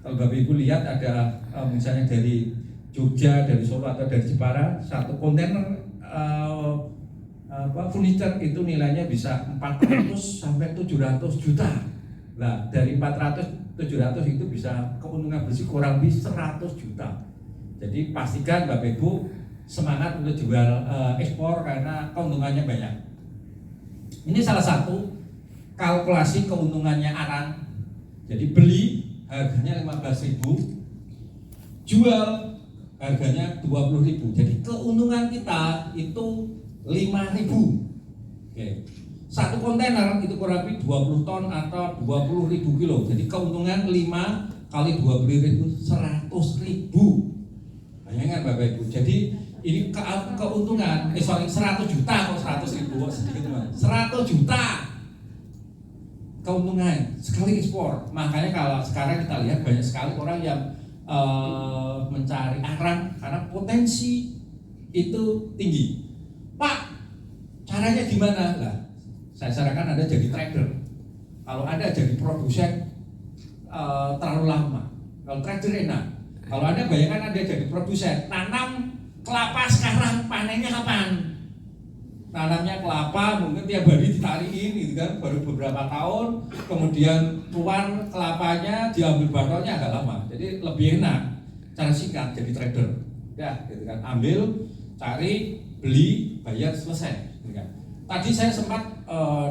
kalau Bapak Ibu lihat ada misalnya dari Jogja, dari Solo atau dari Jepara, satu kontainer furniture itu nilainya bisa 400 sampai 700 juta. Nah, dari 400 700 itu bisa keuntungan bersih kurang lebih 100 juta. Jadi pastikan Bapak Ibu semangat untuk jual ekspor karena keuntungannya banyak. Ini salah satu kalkulasi keuntungannya Arang. Jadi beli harganya 15.000, jual harganya 20.000. Jadi keuntungan kita itu 5.000. Oke. Satu kontainer itu kurang lebih 20 ton atau 20.000 kilo. Jadi keuntungan 5 kali 20.000 100.000. Bayangkan Bapak Ibu. Jadi ini keuntungan 100 juta kok 100.000 sedikit teman. 100 juta keuntungan sekali ekspor. Makanya kalau sekarang kita lihat banyak sekali orang yang mencari arang karena potensi itu tinggi. Pak, caranya gimana? Lah, saya sarankan Anda jadi trader. Kalau Anda jadi produsen terlalu lama. Kalau trader enak. Kalau Anda bayangkan Anda jadi produsen, tanam kelapa sekarang, panennya kapan? Tanamnya kelapa mungkin tiap hari ditariin gitu kan, baru beberapa tahun kemudian keluar kelapanya, diambil batoknya agak lama. Jadi lebih enak cara singkat jadi trader. Ya, gitu kan. Ambil, cari, beli, bayar, selesai gitu kan. Tadi saya sempat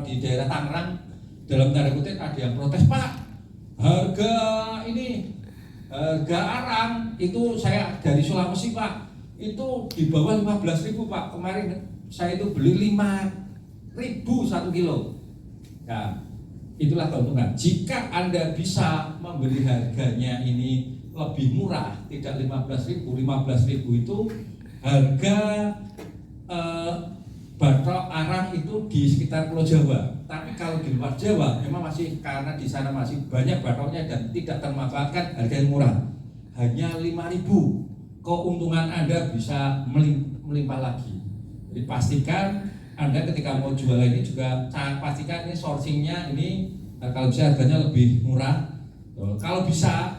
di daerah Tangerang, dalam tanda kutip ada yang protes, Pak, harga arang itu saya dari Sulawesi Pak, itu di bawah 15.000 Pak. Kemarin saya itu beli 5.000 1 kilo. Nah, itulah keuntungan. Jika Anda bisa membeli harganya ini lebih murah, tidak 15.000 itu harga batok arang itu di sekitar Pulau Jawa. Tapi kalau di luar Jawa memang masih, karena di sana masih banyak batoknya dan tidak termanfaatkan, harga yang murah. Hanya 5.000. Keuntungan Anda bisa melimpah lagi. Jadi pastikan Anda ketika mau jual ini juga pastikan ini sourcingnya ini kalau bisa harganya lebih murah. Kalau bisa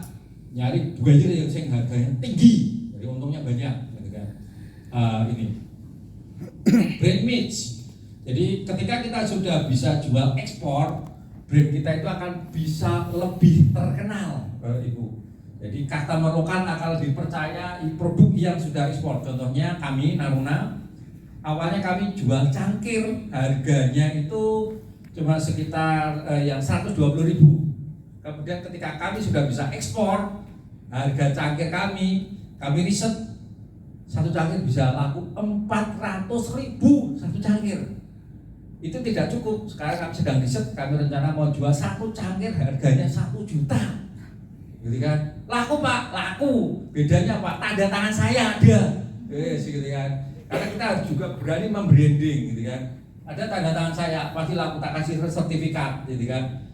nyari buyer yang harganya tinggi, jadi untungnya banyak, gitu kan. Ini brand image. Jadi ketika kita sudah bisa jual ekspor, brand kita itu akan bisa lebih terkenal, Ibu. Jadi customer lokal akan dipercaya produk yang sudah ekspor. Contohnya kami Naruna, awalnya kami jual cangkir, harganya itu cuma sekitar yang 120.000. Kemudian ketika kami sudah bisa ekspor, harga cangkir kami riset, satu cangkir bisa laku 400.000 satu cangkir. Itu tidak cukup. Sekarang kami sedang riset, kami rencana mau jual satu cangkir harganya 1 juta. Gitu kan? Laku Pak, laku. Bedanya Pak, tanda tangan saya ada. Gitu kan? Karena kita harus juga berani membranding, gitu kan. Ada tanda tangan saya, pasti laku, tak kasih sertifikat, gitu kan.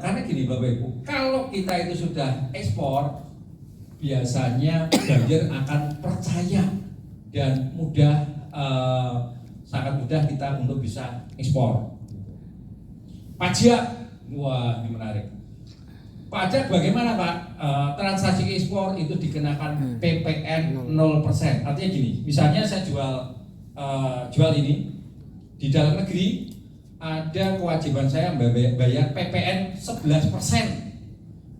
Karena gini Bapak Ibu, kalau kita itu sudah ekspor, biasanya buyer akan percaya dan mudah, sangat mudah kita untuk bisa ekspor. Pajak, wah ini menarik. Pajak bagaimana Pak? Transaksi ekspor itu dikenakan PPN 0%. Artinya gini, misalnya saya jual ini di dalam negeri, ada kewajiban saya bayar PPN 11%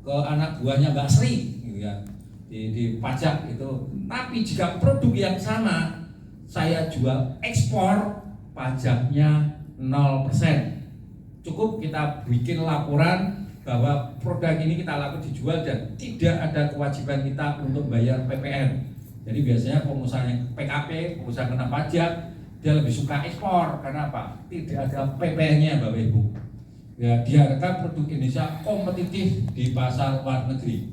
ke anak buahnya Mbak Sri, gitu ya, di pajak itu. Tapi jika produk yang sama saya jual ekspor, pajaknya 0%. Cukup kita bikin laporan bahwa produk ini kita lakukan dijual dan tidak ada kewajiban kita untuk bayar PPN. Jadi biasanya pengusaha yang PKP, pengusaha kena pajak, dia lebih suka ekspor. Karena apa? Tidak ada PPN-nya, Bapak Ibu. Ya, diharapkan produk Indonesia kompetitif di pasar luar negeri.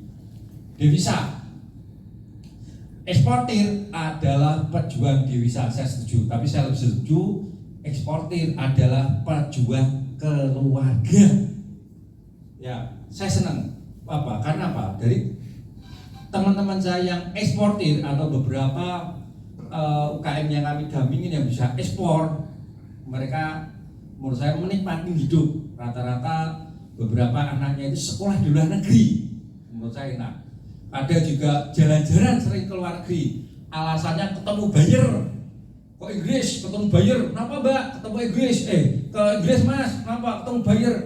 Devisa, eksportir adalah pejuang devisa, saya setuju. Tapi saya lebih setuju eksportir adalah pejuang keluarga. Ya, saya senang. Apa? Karena apa? Dari teman-teman saya yang eksportir atau beberapa UKM yang kami dampingin yang bisa ekspor, mereka menurut saya menikmati hidup. Rata-rata beberapa anaknya itu sekolah di luar negeri. Menurut saya enak. Ada juga jalan-jalan sering ke luar negeri. Alasannya ketemu buyer. Kok Inggris ketemu buyer? Kenapa Mbak? Ketemu Inggris. Ke Inggris Mas. Kenapa? Ketemu buyer.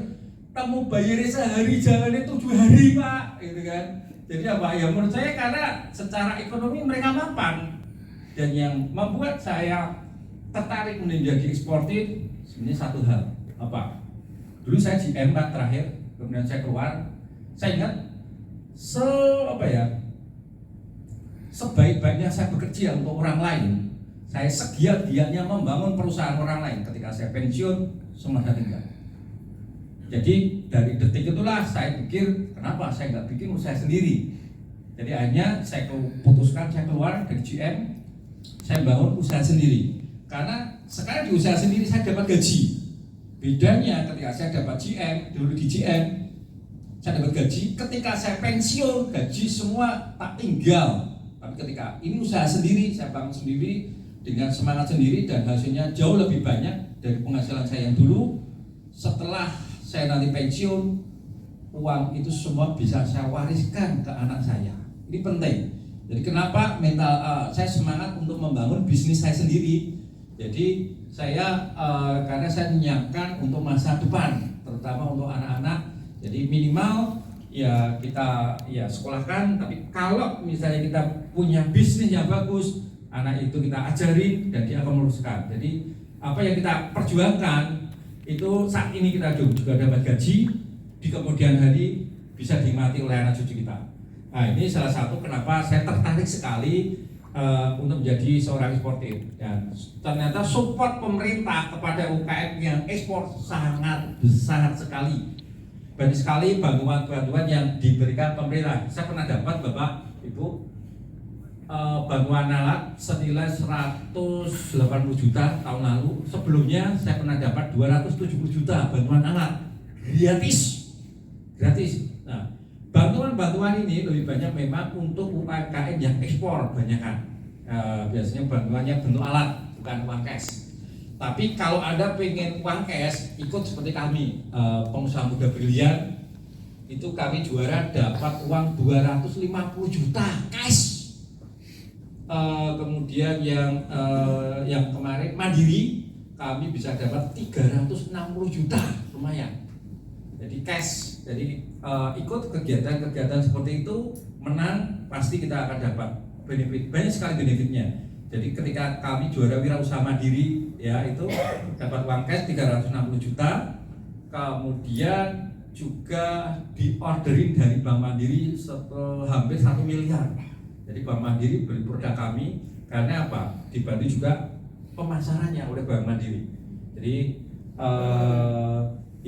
Ketemu buyernya sehari, jalannya 7 hari Pak. Gitu kan. Jadi apa? Ya menurut saya karena secara ekonomi mereka mapan. Dan yang membuat saya tertarik menjadi eksportir sebenarnya satu hal. Apa? Dulu saya di M4 terakhir, kemudian saya keluar. Saya ingat sebaik-baiknya saya bekerja untuk orang lain, saya segiat-giatnya membangun perusahaan orang lain. Ketika saya pensiun, semua saya tinggal. Jadi dari detik itulah saya pikir, kenapa saya nggak bikin usaha sendiri. Jadi akhirnya saya putuskan, saya keluar dari GM, saya bangun usaha sendiri. Karena sekarang di usaha sendiri saya dapat gaji. Bedanya ketika saya dapat GM, dulu di GM saya dapat gaji, ketika saya pensiun gaji semua tak tinggal. Tapi ketika ini usaha sendiri, saya bangun sendiri dengan semangat sendiri dan hasilnya jauh lebih banyak dari penghasilan saya yang dulu. Setelah saya nanti pensiun, uang itu semua bisa saya wariskan ke anak saya. Ini penting. Jadi kenapa saya semangat untuk membangun bisnis saya sendiri. Jadi saya karena saya menyiapkan untuk masa depan, terutama untuk anak-anak. Jadi minimal ya kita ya sekolahkan, tapi kalau misalnya kita punya bisnis yang bagus, anak itu kita ajarin dan dia akan meneruskan. Jadi apa yang kita perjuangkan itu saat ini kita juga dapat gaji, di kemudian hari bisa dinikmati oleh anak cucu kita. Nah ini salah satu kenapa saya tertarik sekali untuk menjadi seorang eksportir. Dan ternyata support pemerintah kepada UKM yang ekspor sangat besar sekali. Banyak sekali bantuan-bantuan yang diberikan pemerintah. Saya pernah dapat Bapak Ibu bantuan alat senilai 180 juta tahun lalu. Sebelumnya saya pernah dapat 270 juta bantuan alat gratis. Nah, bantuan-bantuan ini lebih banyak memang untuk UMKM yang ekspor banyak kan. Biasanya bantuannya bentuk alat, bukan uang cash. Tapi kalau Anda pengen uang cash, ikut seperti kami, pengusaha muda brilian, itu kami juara dapat uang 250 juta cash. Kemudian yang kemarin Mandiri, kami bisa dapat 360 juta, lumayan. Jadi cash, jadi ikut kegiatan-kegiatan seperti itu, menang pasti kita akan dapat benefit, banyak sekali benefitnya. Jadi ketika kami juara wirausaha mandiri, ya itu dapat uang cash 360 juta, kemudian juga diorderin dari Bank Mandiri hampir 1 miliar. Jadi Bank Mandiri beli produk kami karena apa? Dibantu juga pemasarannya oleh Bank Mandiri. Jadi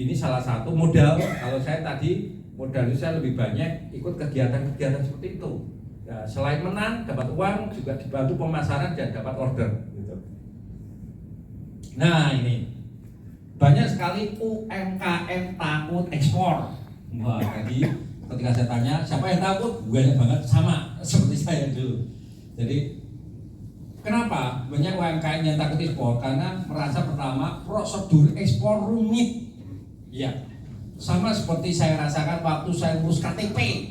ini salah satu modal. Kalau saya tadi modal itu saya lebih banyak ikut kegiatan-kegiatan seperti itu. Ya, selain menang, dapat uang, juga dibantu pemasaran dan dapat order. Gitu. Nah ini banyak sekali UMKM takut ekspor. Wah, jadi ketika saya tanya siapa yang takut, banyak banget sama seperti saya dulu. Jadi kenapa banyak UMKM yang takut ekspor? Karena merasa pertama prosedur ekspor rumit. Ya, sama seperti saya rasakan waktu saya ngurus KTP.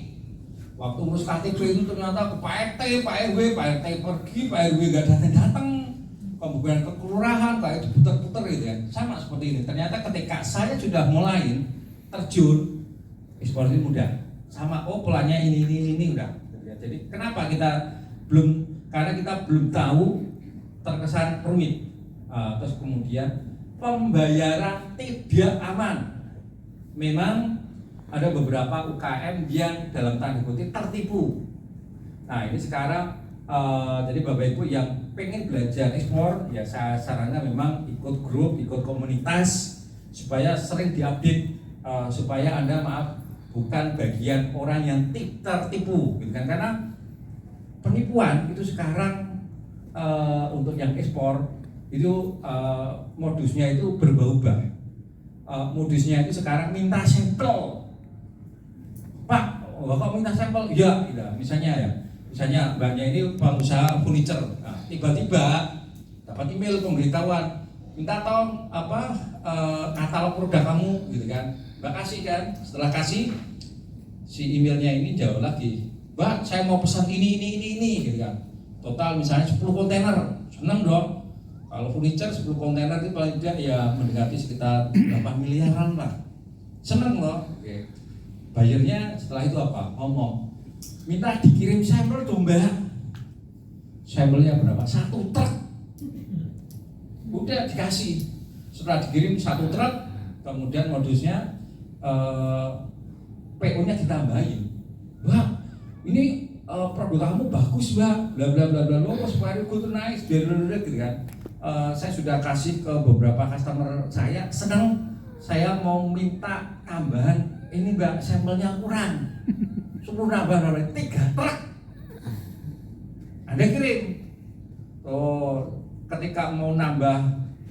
Waktu ngurus KTP itu ternyata ke Pak RT, Pak RW, Pak RT pergi, Pak RW gak datang, kemudian ke kelurahan, kayak diputar-putar gitu ya. Sama seperti ini. Ternyata ketika saya sudah mulai terjun, ekspor ini mudah. Sama, oh polanya ini udah. Jadi kenapa kita belum? Karena kita belum tahu, terkesan rumit. Terus kemudian pembayaran tidak aman. Memang ada beberapa UKM yang dalam tanda kutip tertipu. Nah ini sekarang jadi Bapak Ibu yang pengen belajar ekspor, ya saya sarankan memang ikut grup, ikut komunitas supaya sering diupdate, supaya Anda bukan bagian orang yang tertipu, gitu kan? Karena penipuan itu sekarang untuk yang ekspor itu modusnya itu berubah-ubah. Modusnya itu sekarang minta sampel. Pak, kok minta sampel? Iya, gitu. Misalnya mbaknya ini pengusaha furniture. Nah, tiba-tiba dapat email pemberitahuan, minta tolong katalog produk kamu, gitu kan? Mbak kasih kan? Setelah kasih, si emailnya ini jawab lagi, Mbak, saya mau pesan ini, gitu kan? Total misalnya 10 kontainer, seneng dong. Kalau furniture 10 kontainer itu paling tidak ya mendekati sekitar 8 miliaran lah. Seneng loh. Oke. Bayarnya setelah itu apa? Ngomong, minta dikirim sampel tuh Mbak. Sampelnya berapa? 1 truk. Udah dikasih. Setelah dikirim 1 truk, kemudian modusnya PO-nya ditambahin. Mbak, ini produk kamu bagus Mbak, bla bla bla bla, lo supaya good nice, gitu kan. Saya sudah kasih ke beberapa customer saya, senang, saya mau minta tambahan ini Mbak, sampelnya kurang, suruh nambah 3 truk. Anda kirim. Ketika mau nambah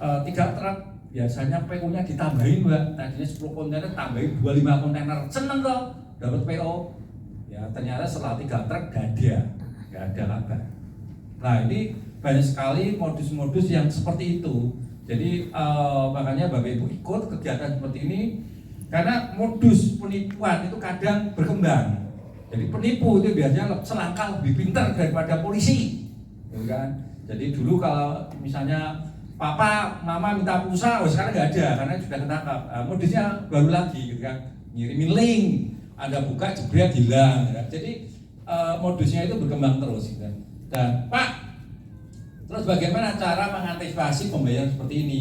3 truk, biasanya PO-nya ditambahin Mbak, tadinya 10 kontainer tambahin 25 kontainer, seneng dong, dapat PO. Ya ternyata setelah 3 truk gak ada kabar. Nah ini banyak sekali modus-modus yang seperti itu. Jadi makanya Bapak Ibu ikut kegiatan seperti ini, karena modus penipuan itu kadang berkembang. Jadi penipu itu biasanya selangkah lebih pintar daripada polisi, gitu kan? Jadi dulu kalau misalnya papa, mama minta pulsa, sekarang nggak ada karena sudah ketangkap. Modusnya baru lagi, gitu kan? Ngirimin link, Anda buka jebret hilang. Gitu kan? Jadi modusnya itu berkembang terus, gitu kan? Dan Pak, terus bagaimana cara mengantisipasi pembayaran seperti ini?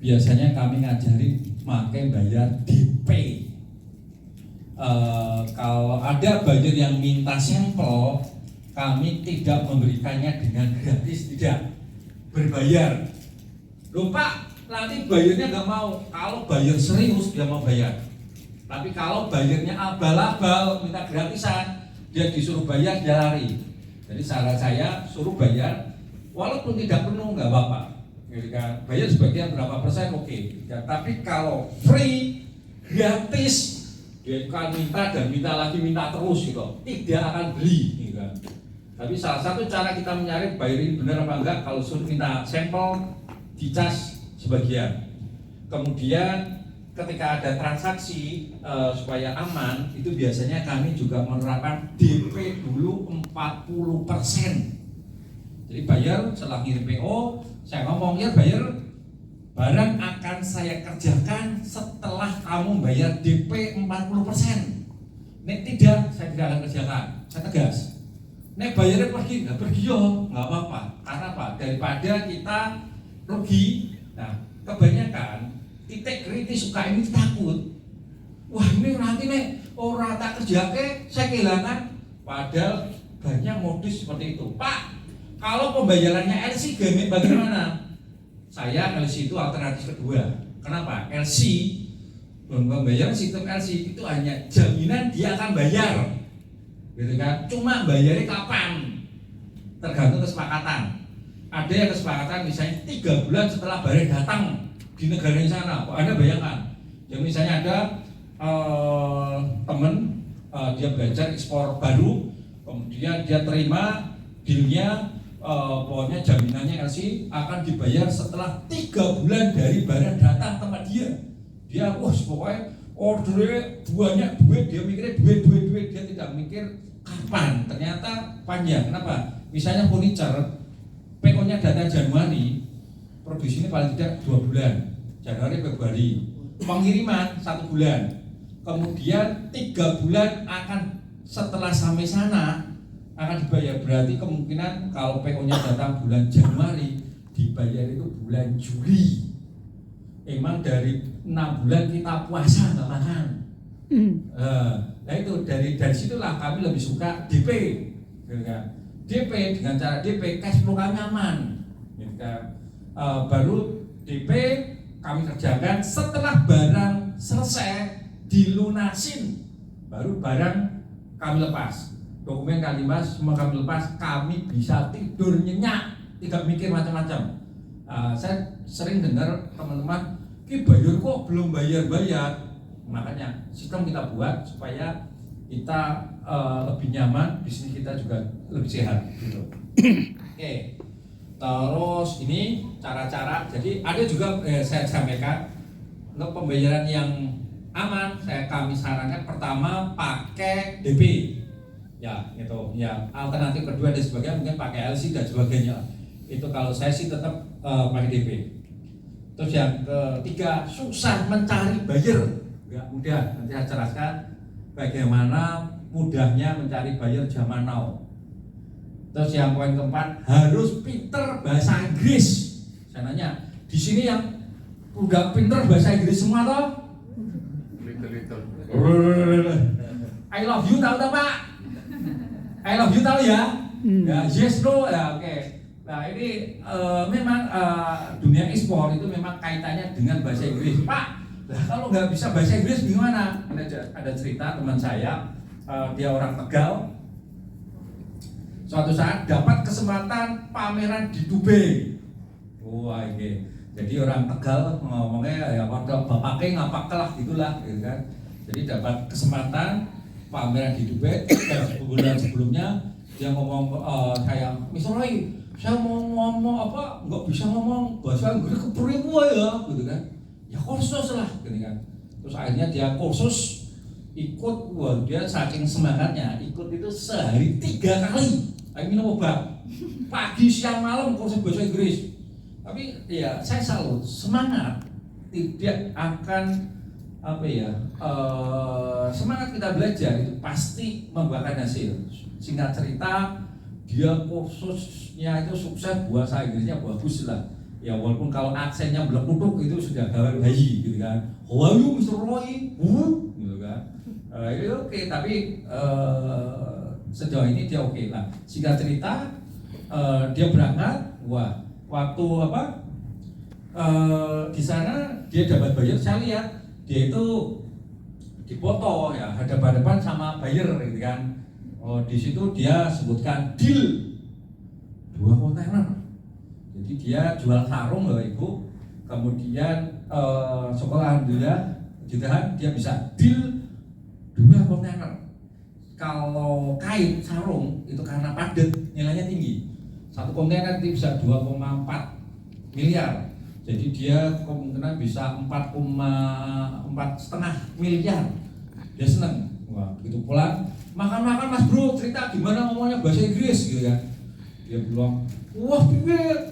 Biasanya kami ngajari pakai bayar DP. Kalau ada buyer yang minta sampel, kami tidak memberikannya dengan gratis, tidak, berbayar. Loh Pak, nanti bayarnya nggak mau. Kalau bayar serius dia mau bayar. Tapi kalau bayarnya abal-abal minta gratisan, dia disuruh bayar dia lari. Jadi saran saya suruh bayar, walaupun tidak penuh nggak apa-apa. Bayar sebagian berapa persen oke. Ya, tapi kalau free, gratis, dia akan minta dan minta lagi, minta terus gitu, tidak akan beli gitu kan. Tapi salah satu cara kita mencari bayar ini benar apa enggak, kalau suruh minta sampel, dicas sebagian. Kemudian ketika ada transaksi supaya aman, itu biasanya kami juga menerapkan DP dulu 40%. Jadi bayar setelah ngirim PO, saya ngomong ya bayar, barang akan saya kerjakan setelah kamu bayar DP 40%. Nek tidak, saya tidak akan kerjakan. Saya tegas. Nek bayarnya pergi, nggak pergi yo, nggak apa-apa. Karena apa? Daripada kita rugi. Nah, kebanyakan titik kritis UKM ini takut. Wah ini nanti nek orang tak kerjake, saya kehilangan. Padahal banyak modus seperti itu. Pak, kalau pembayarannya LC gamit bagaimana? Saya LC itu alternatif kedua. Kenapa? LC, pembayaran sistem LC itu hanya jaminan dia akan bayar, gitu kan? Cuma bayarnya kapan? Tergantung kesepakatan. Ada yang kesepakatan misalnya 3 bulan setelah barang datang di negara yang sana. Anda bayangkan, ya misalnya ada teman dia belajar ekspor baru, kemudian dia terima dealnya. Pokoknya jaminannya LC akan dibayar setelah 3 bulan dari barang datang tempat dia. Dia pokoknya ordernya banyak duit, dia mikirnya duit, dia tidak mikir kapan. Ternyata panjang. Kenapa? Misalnya furniture, PO-nya datang Januari, produksinya paling tidak 2 bulan, Januari Februari. Pengiriman 1 bulan. Kemudian 3 bulan akan setelah sampai sana akan dibayar. Berarti kemungkinan kalau PO-nya datang bulan Januari, dibayar itu bulan Juli. Emang dari 6 bulan kita puasa nggak makan, Nah itu dari situlah kami lebih suka DP, gitu kan. DP dengan cara DP cash flow kami aman, gitu kan. Baru DP kami kerjakan setelah barang selesai dilunasin, baru barang kami lepas. Dokumen kami lepas, semua kami lepas, kami bisa tidur nyenyak, tidak mikir macam-macam. Saya sering dengar teman-teman, "Ki bayar kok belum bayar-bayar." Makanya sistem kita buat supaya kita lebih nyaman, bisnis kita juga lebih sehat gitu. Oke. Terus ini cara-cara, jadi ada juga saya sampaikan untuk pembayaran yang aman, kami sarankan pertama pakai DP. Ya, gitu. Ya, alternatif kedua dan sebagainya mungkin pakai LC dan sebagainya. Itu kalau saya sih tetap pakai DP. Terus yang ketiga, susah mencari buyer. Enggak mudah, nanti saya jelaskan bagaimana mudahnya mencari buyer zaman now. Terus yang poin keempat, harus pinter bahasa Inggris. Saya nanya, di sini yang udah pinter bahasa Inggris semua toh? I love you tahu tak Pak? I love you tahu ya? Ya yes no ya oke. Nah ini memang dunia e-sport itu memang kaitannya dengan bahasa Inggris Pak. Nah, kalau nggak bisa bahasa Inggris gimana? Ada cerita teman saya, dia orang Tegal. Suatu saat dapat kesempatan pameran di Dubai. Wah ini, jadi orang Tegal ngomongnya ya pada bapaknya ngapakelah gitulah, gitu kan. Jadi dapat kesempatan pameran di Dubai. Bulan sebelumnya dia ngomong saya, Mr. Roy, saya mau ngomong apa? Nggak bisa ngomong bahasa Inggris kepriwe ya, gitu kan. Ya kursus lah, gitu kan. Terus akhirnya dia kursus ikut, wah dia saking semangatnya ikut itu sehari 3 kali. Ayo minum obat, pagi siang malam kursus bahasa Inggris. Tapi ya saya salut semangat, tidak akan apa ya semangat kita belajar itu pasti membuahkan hasil. Singkat cerita dia kursusnya itu sukses, bahasa Inggrisnya bagus lah. Ya walaupun kalau aksennya belekutuk itu sudah gawe bayi gitu kan. How are you Mr. Roy? Gitu kan. Itu oke, tapi sejauh ini dia oke lah. Singkat cerita dia berangkat, wah waktu apa di sana dia dapat buyer. Saya lihat dia itu dipoto ya hadapan-hadapan sama buyer gitu kan. Di situ dia sebutkan deal 2 kontainer. Jadi dia jual sarung loh Ibu, kemudian sekolah alhamdulillah jutaan dia bisa deal 2 kontainer. Kalau kain sarung itu karena padat nilainya tinggi, 1 kontainer itu bisa 2,4 miliar. Jadi dia kemungkinan bisa 4,5 miliar. Dia seneng. Wah begitu pulang makan-makan Mas Bro, cerita gimana ngomongnya bahasa Inggris gitu kan. Dia bilang, wah piye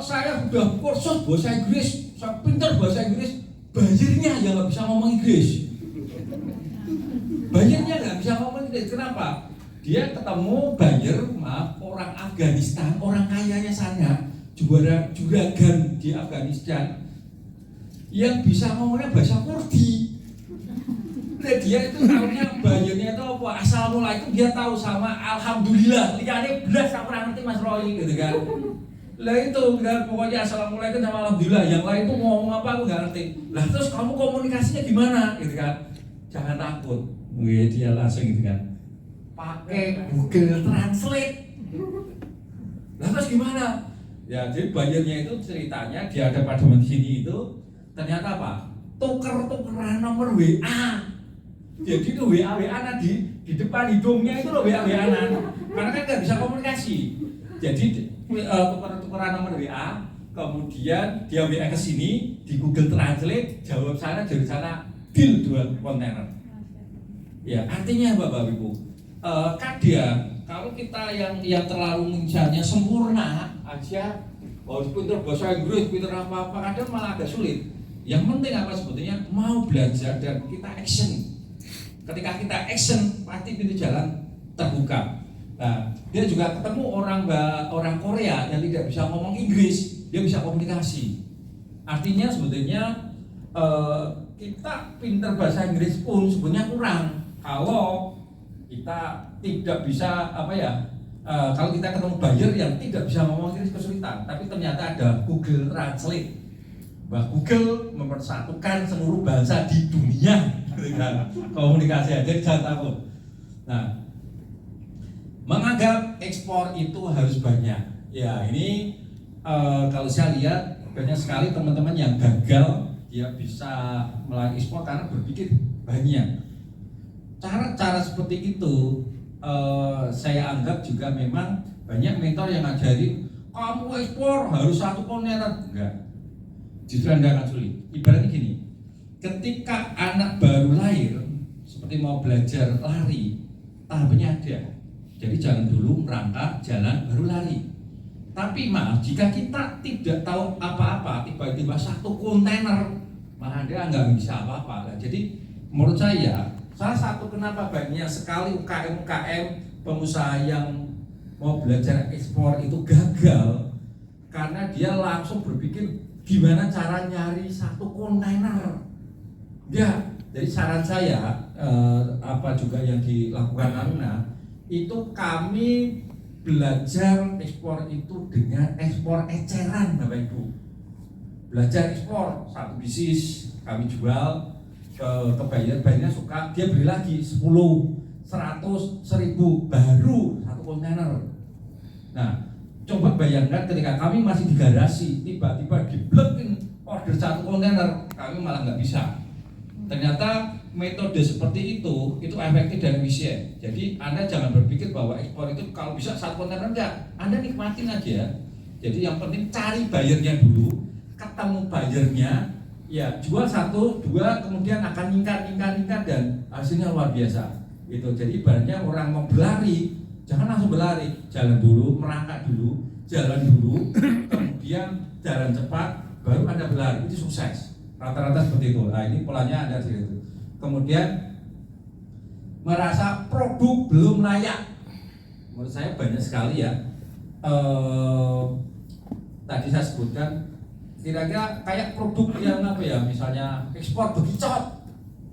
saya udah kursus bahasa Inggris, saya pintar bahasa Inggris, bayarnya aja nggak bisa ngomong Inggris. Bayarnya nggak bisa ngomong Inggris, kenapa? Dia ketemu buyer, orang Afghanistan, orang kayanya sana, juragan di Afghanistan, yang bisa ngomongnya bahasa Kurdi. Nah, dia itu tahunya bayarnya itu apa? Assalamualaikum dia tahu sama alhamdulillah. Liane belas aku ora ngerti Mas Roy gitu kan. Lah itu kan pokoknya assalamualaikum sama alhamdulillah. Yang lain tuh ngomong apa aku nggak ngerti. Lah terus kamu komunikasinya gimana gitu kan? Jangan takut. Dia langsung gitu kan. Pakai Google Translate. Lah terus gimana? Ya jadi bayarnya itu ceritanya dia ada pada sini itu ternyata apa? Tuker-tukeran nomor WA. Jadi itu WA-WA di depan hidungnya itu loh WA-WA-an. Karena kan nggak bisa komunikasi. Jadi tuker-tukeran nomor WA, kemudian dia WA ke sini di Google Translate, jawab sana dari sana, deal 2 kontainer. Ya artinya Bapak Ibu, kadang kalau kita yang terlalu misalnya sempurna aja, pinter bahasa Inggris, pinter apa-apa, kadang malah agak sulit. Yang penting apa sebetulnya mau belajar dan kita action. Ketika kita action pasti pintu jalan terbuka. Nah, dia juga ketemu orang Korea yang tidak bisa ngomong Inggris, dia bisa komunikasi. Artinya sebetulnya kita pinter bahasa Inggris pun sebenarnya kurang kalau kita tidak bisa kalau kita ketemu buyer yang tidak bisa ngomong Inggris kesulitan, tapi ternyata ada Google Translate. Google mempersatukan seluruh bahasa di dunia dengan komunikasi, jadi jangan takut. Nah, menganggap ekspor itu harus banyak. Ya ini kalau saya lihat banyak sekali teman-teman yang gagal dia bisa melayani ekspor karena berpikir banyak. Cara-cara seperti itu saya anggap juga memang banyak mentor yang ngajarin kamu ekspor harus 1 kontainer. Enggak, justru Anda akan sulit. Ibaratnya gini, ketika anak baru lahir seperti mau belajar lari, tahapnya ada. Jadi jangan dulu merangkak jalan baru lari. Tapi maaf, jika kita tidak tahu apa-apa, tiba-tiba 1 kontainer, maka Anda nggak bisa apa-apa. Nah, jadi menurut saya, salah satu kenapa banyak sekali UKM-UKM pengusaha yang mau belajar ekspor itu gagal, karena dia langsung berpikir gimana cara nyari 1 kontainer. Ya, jadi saran saya, apa juga yang dilakukan Aruna, itu kami belajar ekspor itu dengan ekspor eceran, Bapak Ibu. Belajar ekspor 1 bisnis kami jual ke bayarnya suka, dia beli lagi 10, 100, 1000 baru 1 kontainer. Nah, coba bayangkan ketika kami masih di garasi, tiba-tiba diblekin order 1 kontainer, kami malah nggak bisa. Ternyata metode seperti itu efektif dan efisien. Jadi Anda jangan berpikir bahwa ekspor itu kalau bisa 1 kontainer, enggak. Anda nikmatin aja. Jadi yang penting cari bayarnya dulu, ketemu bayarnya, ya jual 1, 2, kemudian akan ningkat dan hasilnya luar biasa. Itu jadi ibaratnya orang mau berlari, jangan langsung berlari, jalan dulu, merangkak dulu, jalan dulu, kemudian jalan cepat, baru Anda berlari. Itu sukses. Rata-rata seperti itu. Nah, ini polanya ada seperti itu. Kemudian merasa produk belum layak. Menurut saya banyak sekali ya. Tadi saya sebutkan kira-kira kayak produk yang apa ya, misalnya ekspor bekicot,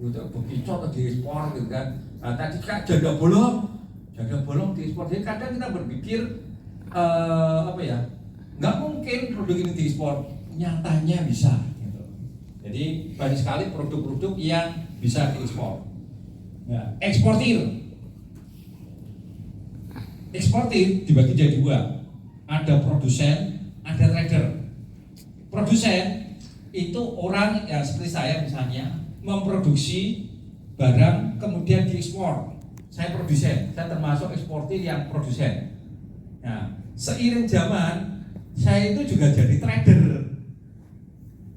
gitu, bekicot diekspor gitu kan. Nah, tadi kan jaga bolong diekspor. Jadi kadang kita berpikir nggak mungkin produk ini diekspor, nyatanya bisa. Jadi banyak sekali produk-produk yang bisa diekspor. Ya, eksportir dibagi jadi 2. Ada produsen, ada trader. Produsen itu orang ya seperti saya misalnya memproduksi barang kemudian diekspor. Saya produsen, saya termasuk eksportir yang produsen. Nah, seiring zaman saya itu juga jadi trader.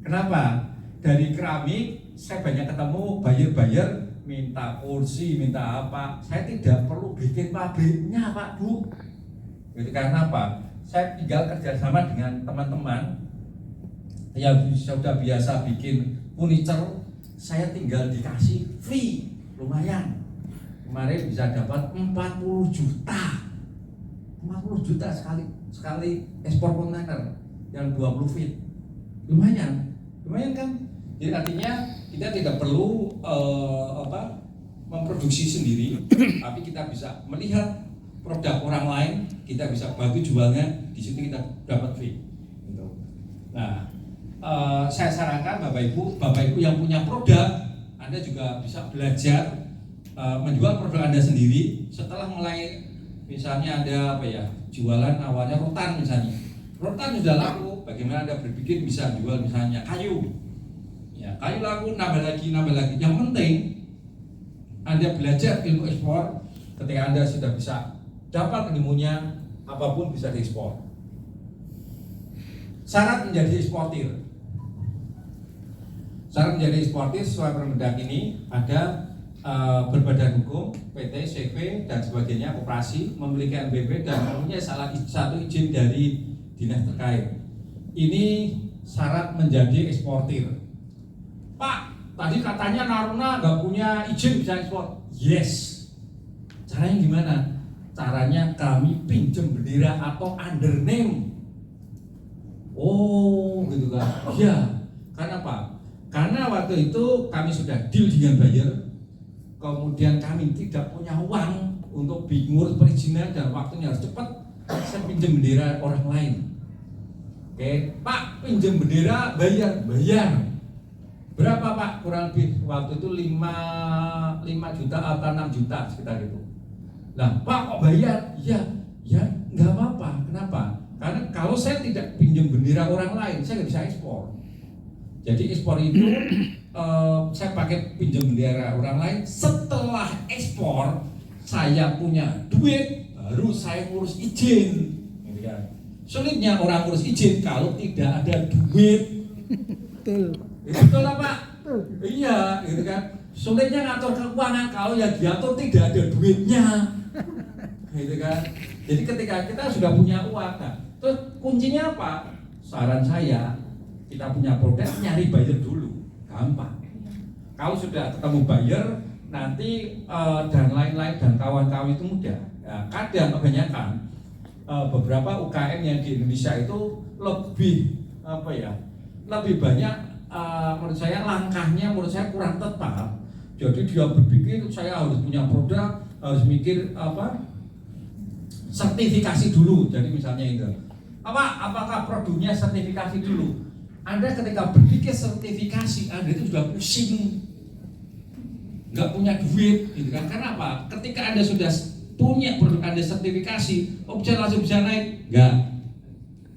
Kenapa? Dari keramik saya banyak ketemu buyer minta kursi, minta apa. Saya tidak perlu bikin pabriknya, Pak Bu. Jadi karena apa? Saya tinggal kerjasama dengan teman-teman yang sudah biasa bikin furniture, saya tinggal dikasih fee, lumayan. Kemarin bisa dapat 40 juta sekali ekspor kontainer yang 20 feet. Lumayan kan? Jadi artinya kita tidak perlu memproduksi sendiri, tapi kita bisa melihat produk orang lain, kita bisa bantu jualnya, di situ kita dapat fee. Gitu. Nah, saya sarankan Bapak Ibu yang punya produk, Anda juga bisa belajar menjual produk Anda sendiri. Setelah mulai misalnya ada jualan awalnya rotan misalnya, rotan sudah laku, bagaimana Anda berpikir bisa jual misalnya kayu? Ya, kayu laku, nambah lagi. Yang penting Anda belajar ilmu ekspor. Ketika Anda sudah bisa dapat ilmunya, apapun bisa diekspor. Syarat menjadi eksportir sesuai Permendag ini ada berbadan hukum, PT, CV dan sebagainya, koperasi, memiliki NPWP dan mempunyai salah satu izin dari dinas terkait. Ini syarat menjadi eksportir. Pak, tadi katanya Naruna nggak punya izin bisa ekspor. Yes. Caranya gimana? Caranya kami pinjam bendera atau under name. Oh, gitu kan? Ya. Karena apa? Karena waktu itu kami sudah deal dengan buyer, kemudian kami tidak punya uang untuk ngurus perizinan dan waktunya harus cepat, saya pinjam bendera orang lain. Oke, Pak pinjam bendera, bayar. Berapa Pak? Kurang lebih waktu itu 5 juta atau 6 juta sekitar itu. Lah Pak kok bayar? Ya nggak apa-apa. Kenapa? Karena kalau saya tidak pinjam bendera orang lain, saya nggak bisa ekspor. Jadi ekspor itu saya pakai pinjam bendera orang lain. Setelah ekspor, saya punya duit, baru saya ngurus izin. Gitu kan. Sulitnya orang ngurus izin kalau tidak ada duit. Betul. Betul lah Pak. Iya, gitu kan. Sulitnya ngatur keuangan kalau yang diatur tidak ada duitnya. Gitu kan. Jadi ketika kita sudah punya uang, nah, terus kuncinya apa? Saran saya, kita punya produk, nyari buyer dulu, gampang. Kalau sudah ketemu buyer, nanti dan lain-lain dan kawan-kawan itu mudah. Nah, kadang kebanyakan beberapa UKM yang di Indonesia itu lebih banyak menurut saya langkahnya menurut saya kurang tepat. Jadi dia berpikir saya harus punya produk, harus mikir sertifikasi dulu. Jadi misalnya itu apakah produknya sertifikasi dulu? Anda ketika berpikir sertifikasi, Anda itu sudah pusing, nggak punya duit, gitu kan? Karena apa? Ketika Anda sudah punya produk Anda sertifikasi, bisa langsung bisa naik? Nggak.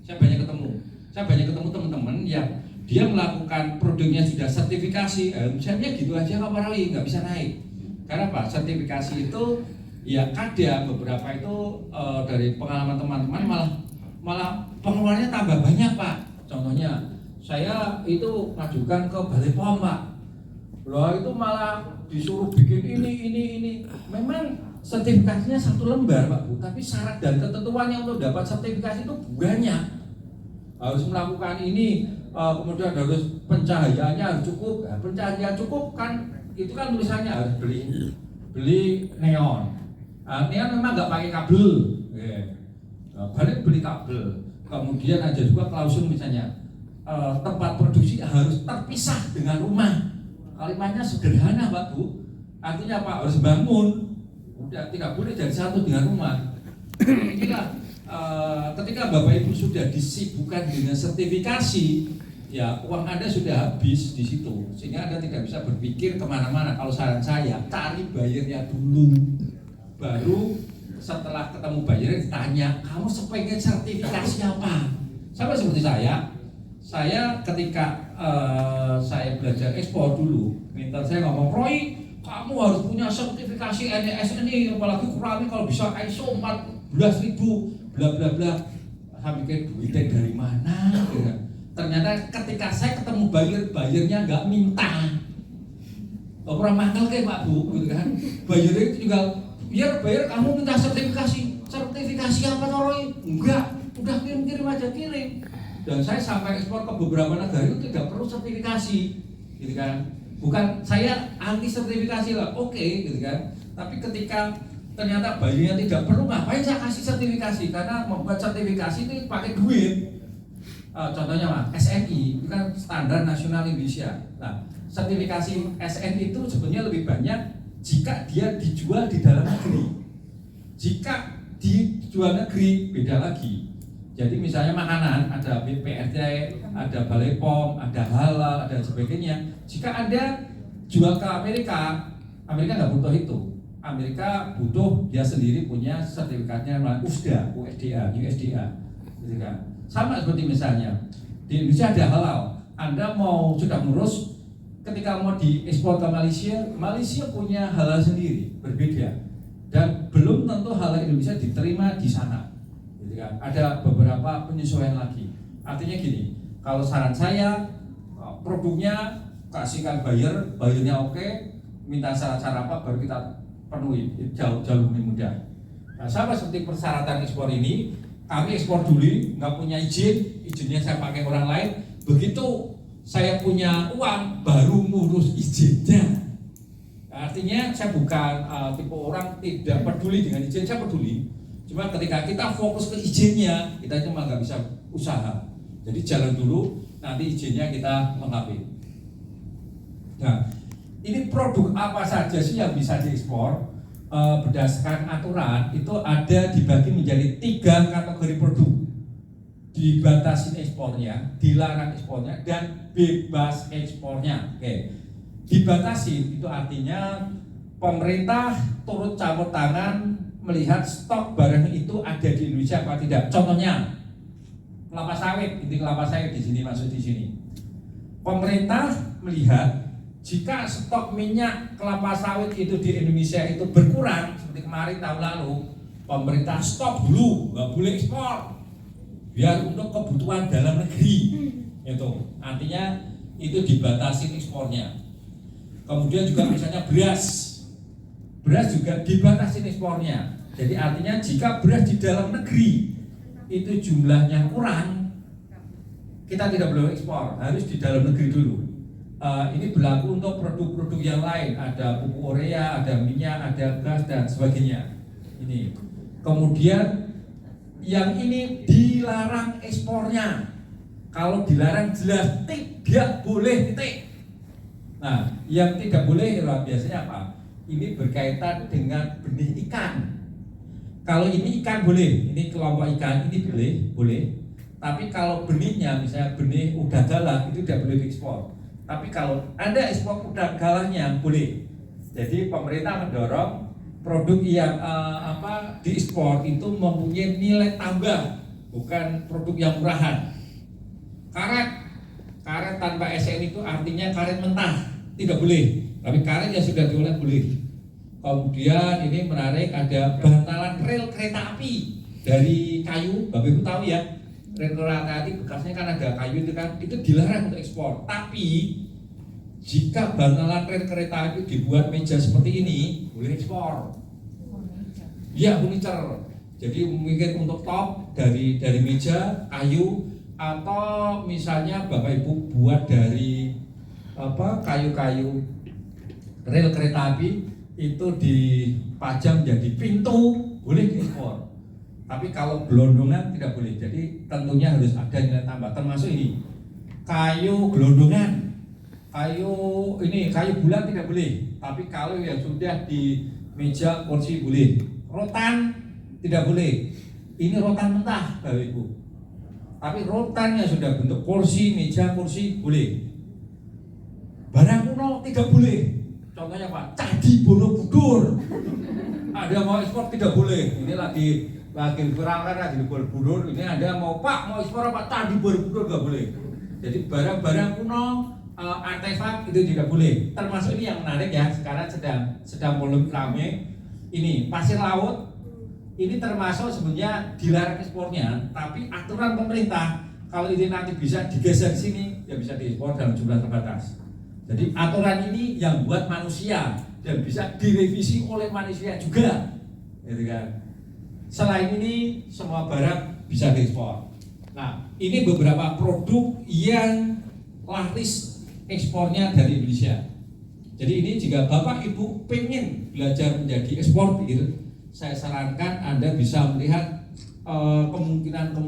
Saya banyak ketemu teman-teman yang dia melakukan produknya sudah sertifikasi, misalnya gitu aja Pak Parawi, nggak bisa naik. Karena apa? Sertifikasi itu ya kadang beberapa itu dari pengalaman teman-teman malah pengeluarannya tambah banyak Pak. Contohnya saya itu ngajukan ke Balai POM Pak, loh itu malah disuruh bikin ini. Memang sertifikasinya 1 lembar Pak Bu, tapi syarat dan ketentuannya untuk dapat sertifikasi itu banyak. Harus melakukan ini, kemudian harus pencahayaannya harus cukup. Nah, pencahayaan cukup kan itu kan tulisannya harus beli neon. Neon memang nggak pakai kabel, balik beli kabel. Kemudian ada juga klausul misalnya tempat produksi harus terpisah dengan rumah. Kalimatnya sederhana Pak Bu, artinya Pak harus bangun, udah tidak boleh jadi satu dengan rumah. Ketika Bapak Ibu sudah disibukkan dengan sertifikasi, ya uang Anda sudah habis di situ, sehingga Anda tidak bisa berpikir kemana-mana. Kalau saran saya, cari bayarnya dulu, baru setelah ketemu bayarnya ditanya, kamu pengen sertifikasi apa? Sama seperti saya ketika saya belajar ekspor dulu, mentor saya ngomong, Roy, kamu harus punya sertifikasi NSNI, apalagi kurangnya kalau bisa ISO 14.000, bla bla bla. Saya mikir duitnya dari mana? Ya. Ternyata ketika saya ketemu bayarnya nggak minta. Orang mahal kayak Pak Bu, gitu kan? Bayarnya itu juga bayar kamu minta sertifikasi. Sertifikasi apa Roy? Enggak, udah kirim aja kirim. Dan saya sampai ekspor ke beberapa negara itu tidak perlu sertifikasi, gitu kan? Bukan saya anti sertifikasi lah, oke, gitu kan? Tapi ketika ternyata bayarnya tidak perlu, ngapain saya kasih sertifikasi? Karena membuat sertifikasi itu pakai duit. Contohnya Mas, SNI itu kan standar nasional Indonesia. Nah, sertifikasi SNI itu sebenarnya lebih banyak jika dia dijual di dalam negeri. Jika dijual negeri beda lagi. Jadi misalnya makanan ada BPRT, ada Balai POM, ada halal, ada sebagainya. Jika Anda jual ke Amerika nggak butuh itu. Amerika butuh dia sendiri punya sertifikatnya USDA, gitu kan. Sama seperti misalnya di Indonesia ada halal, Anda sudah ngurus, ketika mau diekspor ke Malaysia punya halal sendiri, berbeda, dan belum tentu halal Indonesia diterima di sana, gitu kan. Ada beberapa penyesuaian lagi. Artinya gini, kalau saran saya produknya kasihkan bayarnya oke, minta syarat-syarat apa baru kita penuhi, jauh lebih mudah. Nah, sama seperti persyaratan ekspor ini, kami ekspor dulu, nggak punya izinnya saya pakai orang lain. Begitu saya punya uang, baru ngurus izinnya. Artinya saya bukan tipe orang tidak peduli dengan izin, saya peduli. Cuma ketika kita fokus ke izinnya, kita cuma nggak bisa usaha. Jadi jalan dulu, nanti izinnya kita lengkapi. Nah, ini produk apa saja sih yang bisa diekspor? Berdasarkan aturan itu ada dibagi menjadi 3 kategori produk. Dibatasi ekspornya, dilarang ekspornya, dan bebas ekspornya. Oke. Dibatasi itu artinya pemerintah turut campur tangan melihat stok barang itu ada di Indonesia apa tidak. Contohnya kelapa sawit, ini kelapa sawit di sini masuk di sini. Pemerintah melihat jika stok minyak kelapa sawit itu di Indonesia itu berkurang seperti kemarin tahun lalu, pemerintah stop dulu, nggak boleh ekspor, biar untuk kebutuhan dalam negeri. Itu artinya itu dibatasi ekspornya. Kemudian juga misalnya beras juga dibatasi ekspornya. Jadi artinya jika beras di dalam negeri itu jumlahnya kurang, kita tidak boleh ekspor, harus di dalam negeri dulu. Ini berlaku untuk produk-produk yang lain, ada pupuk urea, ada minyak, ada gas dan sebagainya. Ini. Kemudian yang ini dilarang ekspornya. Kalau dilarang jelas tidak boleh titik. Nah, yang tidak boleh biasanya apa? Ini berkaitan dengan benih ikan. Kalau ini ikan boleh, ini kelompok ikan ini boleh. Tapi kalau benihnya, misalnya benih udang galah itu tidak boleh diekspor. Tapi kalau ada ekspor udang galahnya boleh. Jadi pemerintah mendorong produk yang diekspor itu mempunyai nilai tambah, bukan produk yang murahan. Karet tanpa SN itu artinya karet mentah, tidak boleh. Tapi karet yang sudah diolah boleh. Kemudian ini menarik, ada bantalan rel kereta api dari kayu, Bapak Ibu tahu ya. Rel kereta api bekasnya kan ada kayu itu kan, itu dilarang untuk ekspor. Tapi jika bantalan rel kereta api dibuat meja seperti ini, boleh ekspor. Ya, furniture. Jadi mungkin untuk top dari meja kayu, atau misalnya Bapak Ibu buat dari kayu-kayu rel kereta api itu dipajang jadi pintu, boleh diekspor. Tapi kalau gelondongan tidak boleh. Jadi tentunya harus ada nilai tambah. Termasuk ini kayu gelondongan, kayu bulat tidak boleh. Tapi kalau yang sudah di meja kursi boleh. Rotan tidak boleh. Ini rotan mentah, Bapak Ibu. Tapi rotan yang sudah bentuk kursi, meja kursi boleh. Barang kuno tidak boleh. Contohnya apa? Candi Borobudur. Ada mau ekspor tidak boleh. Ini lagi viral kan Candi Borobudur. Ini ada mau ekspor apa? Candi Borobudur nggak boleh. Jadi barang-barang kuno, artefak itu tidak boleh. Termasuk ini yang menarik ya. Sekarang sedang polemik rame. Ini pasir laut. Ini termasuk sebenarnya dilarang ekspornya. Tapi aturan pemerintah kalau ini nanti bisa digeser sini, ya bisa diekspor dalam jumlah terbatas. Jadi aturan ini yang buat manusia dan bisa direvisi oleh manusia juga, gitu kan. Selain ini semua barang bisa diekspor. Nah, ini beberapa produk yang laris ekspornya dari Indonesia. Jadi ini jika Bapak Ibu pengen belajar menjadi eksportir, saya sarankan Anda bisa melihat kemungkinan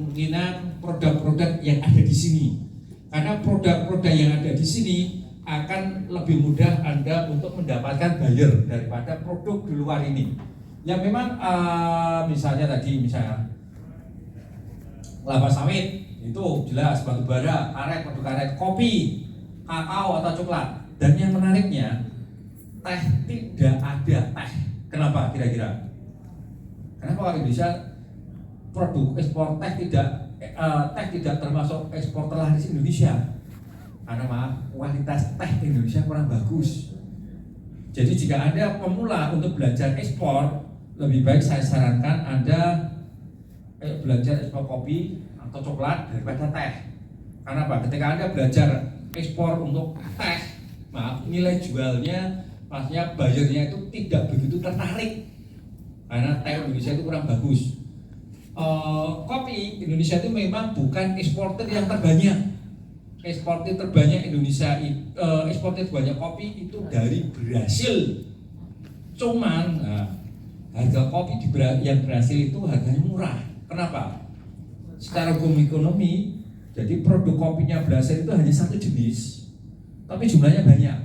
produk-produk yang ada di sini. Karena produk-produk yang ada di sini akan lebih mudah Anda untuk mendapatkan buyer daripada produk di luar ini. Yang memang misalnya kelapa sawit itu jelas, batu bara, produk karet, kopi, kakao atau coklat. Dan yang menariknya teh tidak ada teh. Kenapa kira-kira? Kenapa kalau Indonesia produk ekspor teh tidak termasuk ekspor terlaris Indonesia? Karena kualitas teh Indonesia kurang bagus. Jadi jika Anda pemula untuk belajar ekspor, lebih baik saya sarankan Anda belajar ekspor kopi atau coklat daripada teh. Karena apa? Ketika Anda belajar ekspor untuk teh, nilai jualnya, maksudnya buyernya itu tidak begitu tertarik. Karena teh Indonesia itu kurang bagus. Kopi Indonesia itu memang bukan eksportir yang terbanyak. Eksportir terbanyak Indonesia, eksportir terbanyak kopi itu dari Brasil. Cuman harga kopi yang Brasil itu harganya murah. Kenapa? Secara hukum ekonomi, jadi produk kopinya Brasil itu hanya satu jenis, tapi jumlahnya banyak.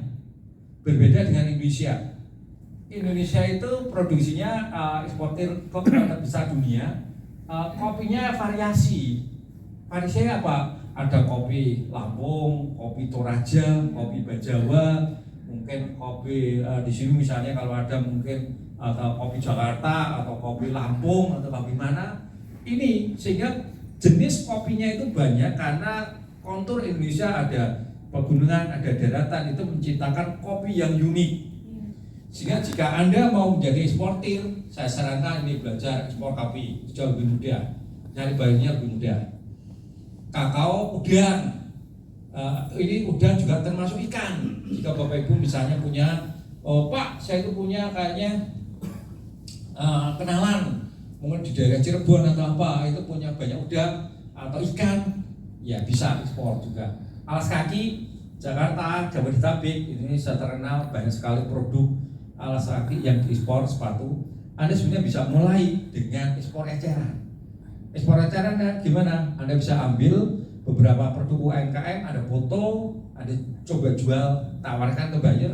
Beda dengan Indonesia. Indonesia itu produksinya eksportir kopi terbesar dunia. Kopinya variasi. Variasinya apa? Ada kopi Lampung, kopi Toraja, kopi Bajawa, mungkin kopi di sini misalnya kalau ada mungkin atau kopi Jakarta atau kopi Lampung atau kopi mana. Ini sehingga jenis kopinya itu banyak karena kontur Indonesia ada pegunungan, ada daratan, itu menciptakan kopi yang unik. Sehingga jika Anda mau menjadi eksportir, saya sarankan ini belajar ekspor kopi, jauh lebih mudah, cari barangnya lebih mudah. Kakao, udang, ini udang juga termasuk ikan. Jika Bapak Ibu misalnya punya, oh Pak, saya itu punya kayaknya kenalan, mungkin di daerah Cirebon atau apa, itu punya banyak udang atau ikan, ya bisa ekspor juga. Alas kaki, Jakarta, Jabodetabek, ini sudah terkenal banyak sekali produk alas kaki yang diekspor, sepatu. Anda sebenarnya bisa mulai dengan ekspor eceran. Ekspor eceran gimana? Anda bisa ambil beberapa produk UMKM, ada foto, ada coba jual, tawarkan ke buyer.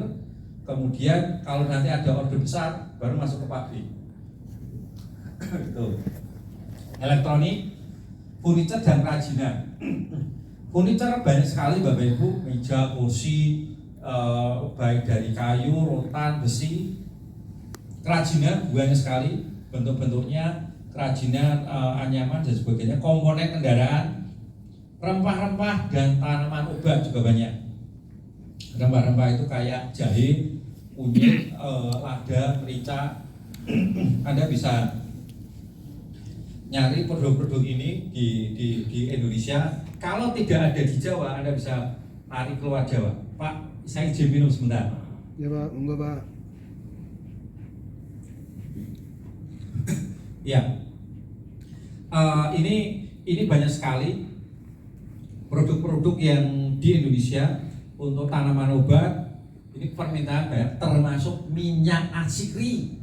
Kemudian kalau nanti ada order besar, baru masuk ke pabrik. Elektronik, furniture dan kerajinan. Furniture banyak sekali Bapak Ibu, meja, kursi, baik dari kayu, rotan, besi. Kerajinan banyak sekali bentuk-bentuknya, kerajinan anyaman dan sebagainya, komponen kendaraan, rempah-rempah dan tanaman obat juga banyak. Rempah-rempah itu kayak jahe, kunyit, lada, merica. Anda bisa nyari produk-produk ini di Indonesia. Kalau tidak ada di Jawa, Anda bisa lari keluar Jawa. Pak, saya izin minum sebentar. Ya Pak, enggak Pak. Ya, ini banyak sekali produk-produk yang di Indonesia untuk tanaman obat. Ini permintaan banyak, termasuk minyak atsiri.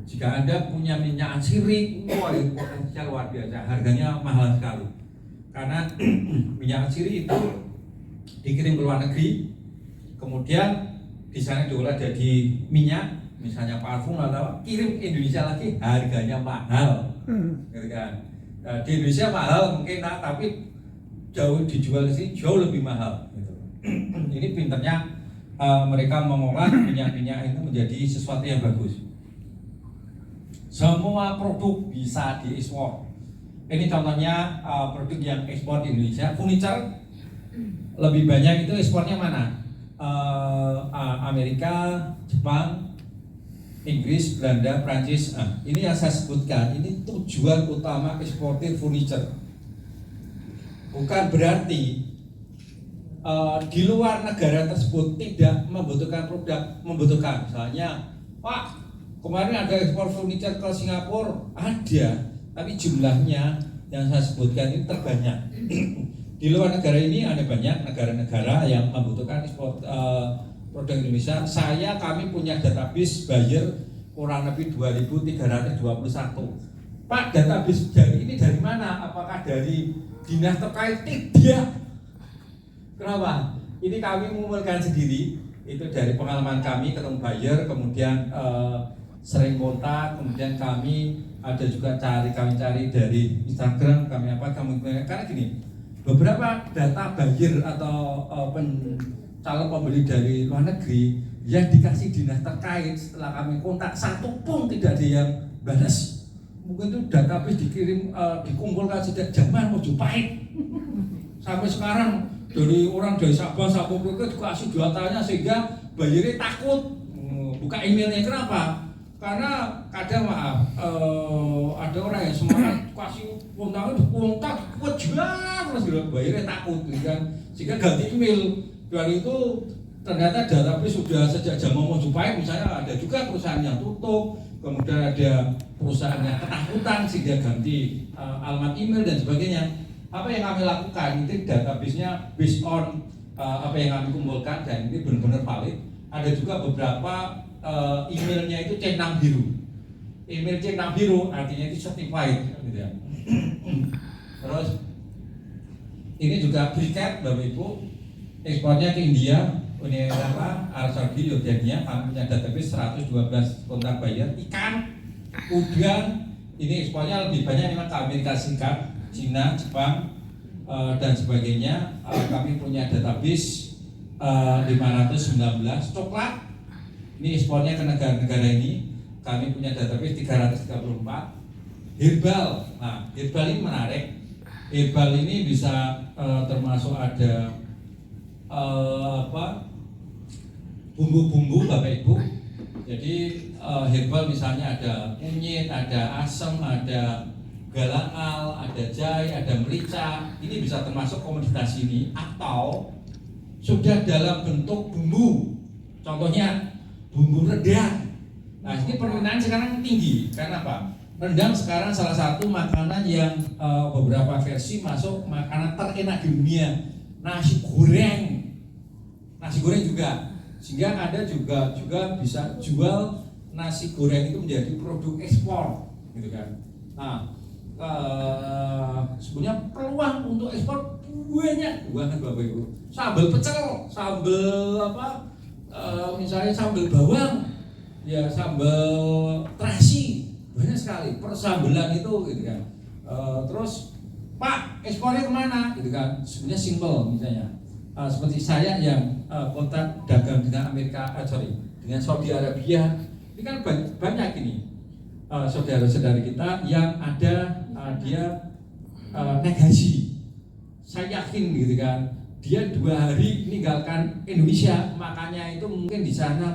Jika Anda punya minyak atsiri, wah itu potensial luar biasa, harganya mahal sekali. Karena minyak atsiri itu dikirim ke luar negeri, kemudian di sana diolah jadi minyak, misalnya parfum atau kirim ke Indonesia lagi, harganya mahal. Gitu kan? Di Indonesia mahal mungkin, tapi jauh dijual di sini jauh lebih mahal. Gitu. Ini pinternya mereka mengolah minyak-minyak itu menjadi sesuatu yang bagus. Semua produk bisa diekspor. Ini contohnya produk yang ekspor di Indonesia. Furniture lebih banyak itu ekspornya mana? Amerika, Jepang, Inggris, Belanda, Prancis. Ini yang saya sebutkan. Ini tujuan utama eksportir furniture. Bukan berarti di luar negara tersebut tidak membutuhkan produk, membutuhkan. Misalnya, Pak, kemarin ada ekspor furniture ke Singapura, ada, tapi jumlahnya yang saya sebutkan ini terbanyak. Di luar negara ini ada banyak negara-negara yang membutuhkan ekspor produk Indonesia. Kami punya database buyer kurang lebih 2.321. Pak, database ini dari mana? Apakah dari dinas terkait? Tidak. Kenapa? Ini kami mengumpulkan sendiri. Itu dari pengalaman kami ketemu buyer, kemudian sering kontak, kemudian kami ada juga kami cari dari Instagram, karena gini, beberapa data buyer atau calon pembeli dari luar negeri yang dikasih dinas terkait setelah kami kontak, satu pun tidak ada yang balas. Mungkin itu database dikirim, dikumpulkan sejak zaman Mojopahit sampai sekarang, dari orang dari Sabang sampai Merauke dikasih datanya sehingga buyernya takut buka emailnya. Kenapa? Karena kadang ada orang yang semangat kasih kontak jual terus bayarnya takut kan, sehingga ganti email. Dan itu ternyata database sudah sejak zaman Mojopahit, misalnya ada juga perusahaan yang tutup, kemudian ada perusahaan yang ketakutan sehingga ganti alamat email dan sebagainya. Apa yang kami lakukan itu database-nya based on apa yang kami kumpulkan, dan ini benar-benar valid. Ada juga beberapa emailnya itu C6 biru. Email C6 biru artinya itu certified, gitu ya. Terus ini juga briquette Bapak Ibu, ekspornya ke India, Uni Arab Saudi, Yordania, kami punya database 112 kontrak buyer ikan, udang. Ini ekspornya lebih banyak memang ke Amerika Serikat, Cina, Jepang, dan sebagainya. Kami punya database 519. Coklat, ini ekspornya ke negara-negara ini. Kami punya database 334. Herbal, nah herbal ini menarik. Herbal ini bisa termasuk ada bumbu-bumbu Bapak Ibu. Jadi herbal misalnya ada kunyit, ada asam, ada galangal, ada jahe, ada merica. Ini bisa termasuk komoditas ini atau sudah dalam bentuk bumbu. Contohnya bumbu rendang. Nah, ini permintaan sekarang tinggi. Karena apa? Rendang sekarang salah satu makanan yang beberapa versi masuk makanan terenak di dunia. Nasi goreng juga, sehingga ada juga bisa jual nasi goreng itu menjadi produk ekspor, gitu kan. Nah, sebenarnya peluang untuk ekspor banyak banget Bapak Ibu. Sambal pecel, misalnya sambal bawang, ya sambal terasi, banyak sekali persambelan itu, gitu kan. Terus Pak, ekspornya kemana? Gitu kan. Sebenarnya simple misalnya. Seperti saya yang kontak dagang dengan dengan Saudi Arabia, ini kan banyak ini saudara-saudara kita yang ada dia naik haji. Saya yakin gitu kan, dia 2 hari meninggalkan Indonesia, makanya itu mungkin di sana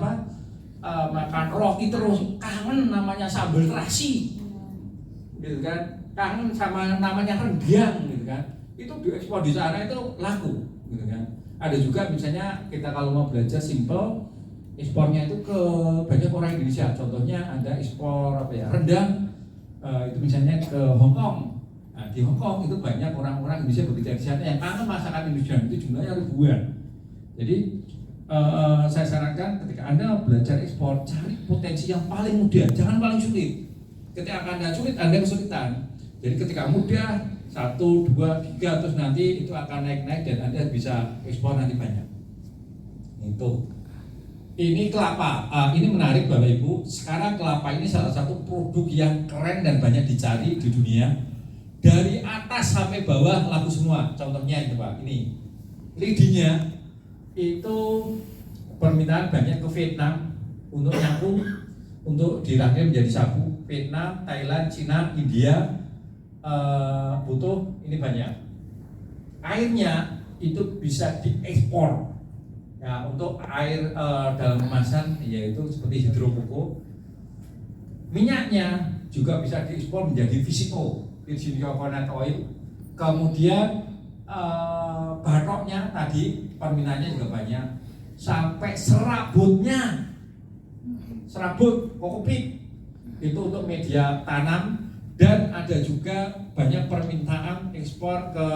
makan roti terus, kangen namanya sambal terasi, gitu kan, kangen sama namanya rendang, gitu kan. Itu diekspor di sana itu laku, gitu kan. Ada juga misalnya kita kalau mau belajar simple, ekspornya itu ke banyak orang Indonesia. Contohnya ada ekspor rendang, itu misalnya ke Hong Kong. Nah, di Hong Kong itu banyak orang-orang Indonesia bekerja di sana yang kangen masakan Indonesia, itu jumlahnya ribuan. Jadi saya sarankan ketika Anda belajar ekspor, cari potensi yang paling mudah, jangan paling sulit. Ketika Anda sulit, Anda kesulitan. Jadi ketika mudah, 1, 2, 3, terus nanti itu akan naik-naik dan Anda bisa ekspor nanti banyak. Itu. Ini kelapa. Ini menarik Bapak Ibu. Sekarang kelapa ini salah satu produk yang keren dan banyak dicari di dunia. Dari atas sampai bawah laku semua. Contohnya itu Pak. Ini lidinya itu permintaan banyak ke Vietnam untuk nyapu, untuk dirakit menjadi sabu. Vietnam, Thailand, Cina, India. Butuh ini banyak. Airnya itu bisa diekspor ya, untuk air dalam kemasan yaitu seperti hidrokoko. Minyaknya juga bisa diekspor menjadi VCO, virgin coconut oil. Kemudian batoknya tadi permintaannya juga banyak. Sampai serabut kokopik itu untuk media tanam. Dan ada juga banyak permintaan ekspor ke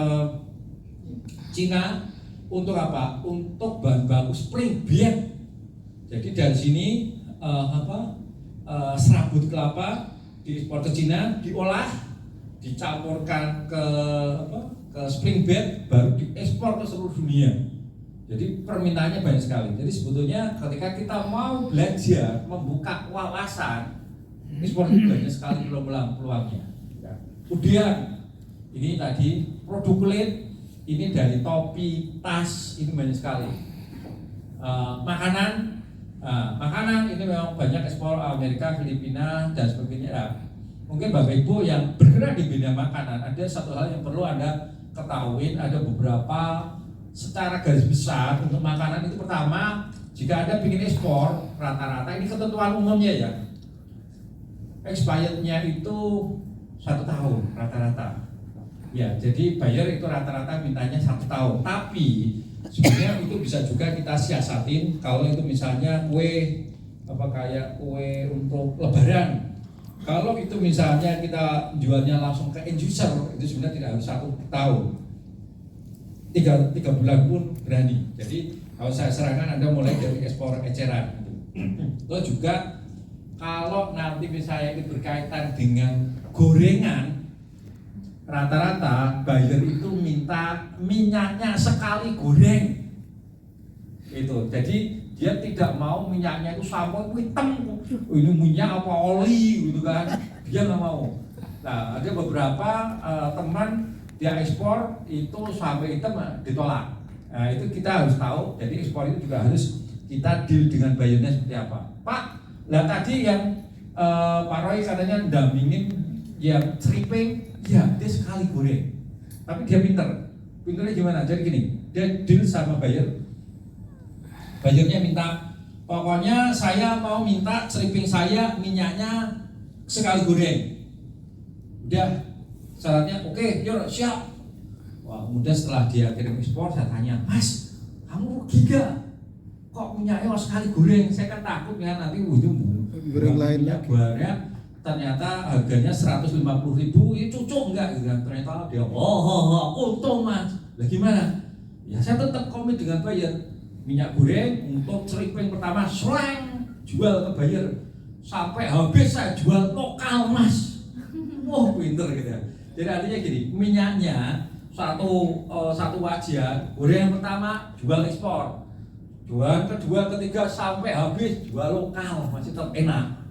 Cina untuk apa? Untuk bahan baku spring bed. Jadi dari sini serabut kelapa diekspor ke Cina, diolah, dicampurkan ke spring bed, baru diekspor ke seluruh dunia. Jadi permintaannya banyak sekali. Jadi sebetulnya ketika kita mau belajar, membuka wawasan, ekspor itu banyak sekali peluangnya. Kemudian ini tadi produk kulit, ini dari topi, tas, ini banyak sekali. Makanan ini memang banyak ekspor Amerika, Filipina dan sebagainya. Nah, mungkin Bapak Ibu yang bergerak di bidang makanan, ada satu hal yang perlu Anda ketahui, ada beberapa secara garis besar untuk makanan itu. Pertama, jika Anda ingin ekspor, rata-rata ini ketentuan umumnya ya. Expirednya itu 1 tahun rata-rata. Ya, jadi buyer itu rata-rata mintanya 1 tahun. Tapi sebenarnya itu bisa juga kita siasatin. Kalau itu misalnya kue kayak kue untuk Lebaran. Kalau itu misalnya kita jualnya langsung ke end user, itu sebenarnya tidak harus 1 tahun. 3 bulan pun berani. Jadi kalau saya sarankan Anda mulai dari ekspor eceran. Itu juga kalau nanti misalnya ini berkaitan dengan gorengan, rata-rata buyer itu minta minyaknya sekali goreng Itu. Jadi dia tidak mau minyaknya itu sampai hitam. Ini minyak apa oli gitu kan. Dia nggak mau. Nah, ada beberapa teman dia ekspor itu sampai hitam ditolak. Nah, itu kita harus tahu. Jadi ekspor itu juga harus kita deal dengan buyernya seperti apa. Pak, lah tadi yang Pak Roy katanya dampingin yang stripping, ya dia sekali goreng. Tapi dia pinternya gimana? Jadi gini, dia deal sama buyer. Buyernya minta, pokoknya saya mau minta stripping saya minyaknya sekali goreng. Udah, syaratnya oke, yuk siap. Wah, kemudian setelah dia kirim ekspor, saya tanya, Mas, kamu rugi gak? Kok minyaknya sekali goreng? Saya kan takut ya nanti ujung Goreng lain minyak lagi. gorengnya ternyata harganya 150.000, ini cocok enggak? Gitu kan. Ternyata dia, untung Mas. Lah gimana? Ya saya tetap komit dengan buyer. Minyak goreng untuk stripping pertama, slang, jual ke buyer. Sampai habis saya jual lokal Mas. Wah, pinter gitu ya. Jadi artinya gini, minyaknya satu wajan, goreng yang pertama jual ekspor, jual kedua, ketiga sampai habis jual lokal, masih tetap enak.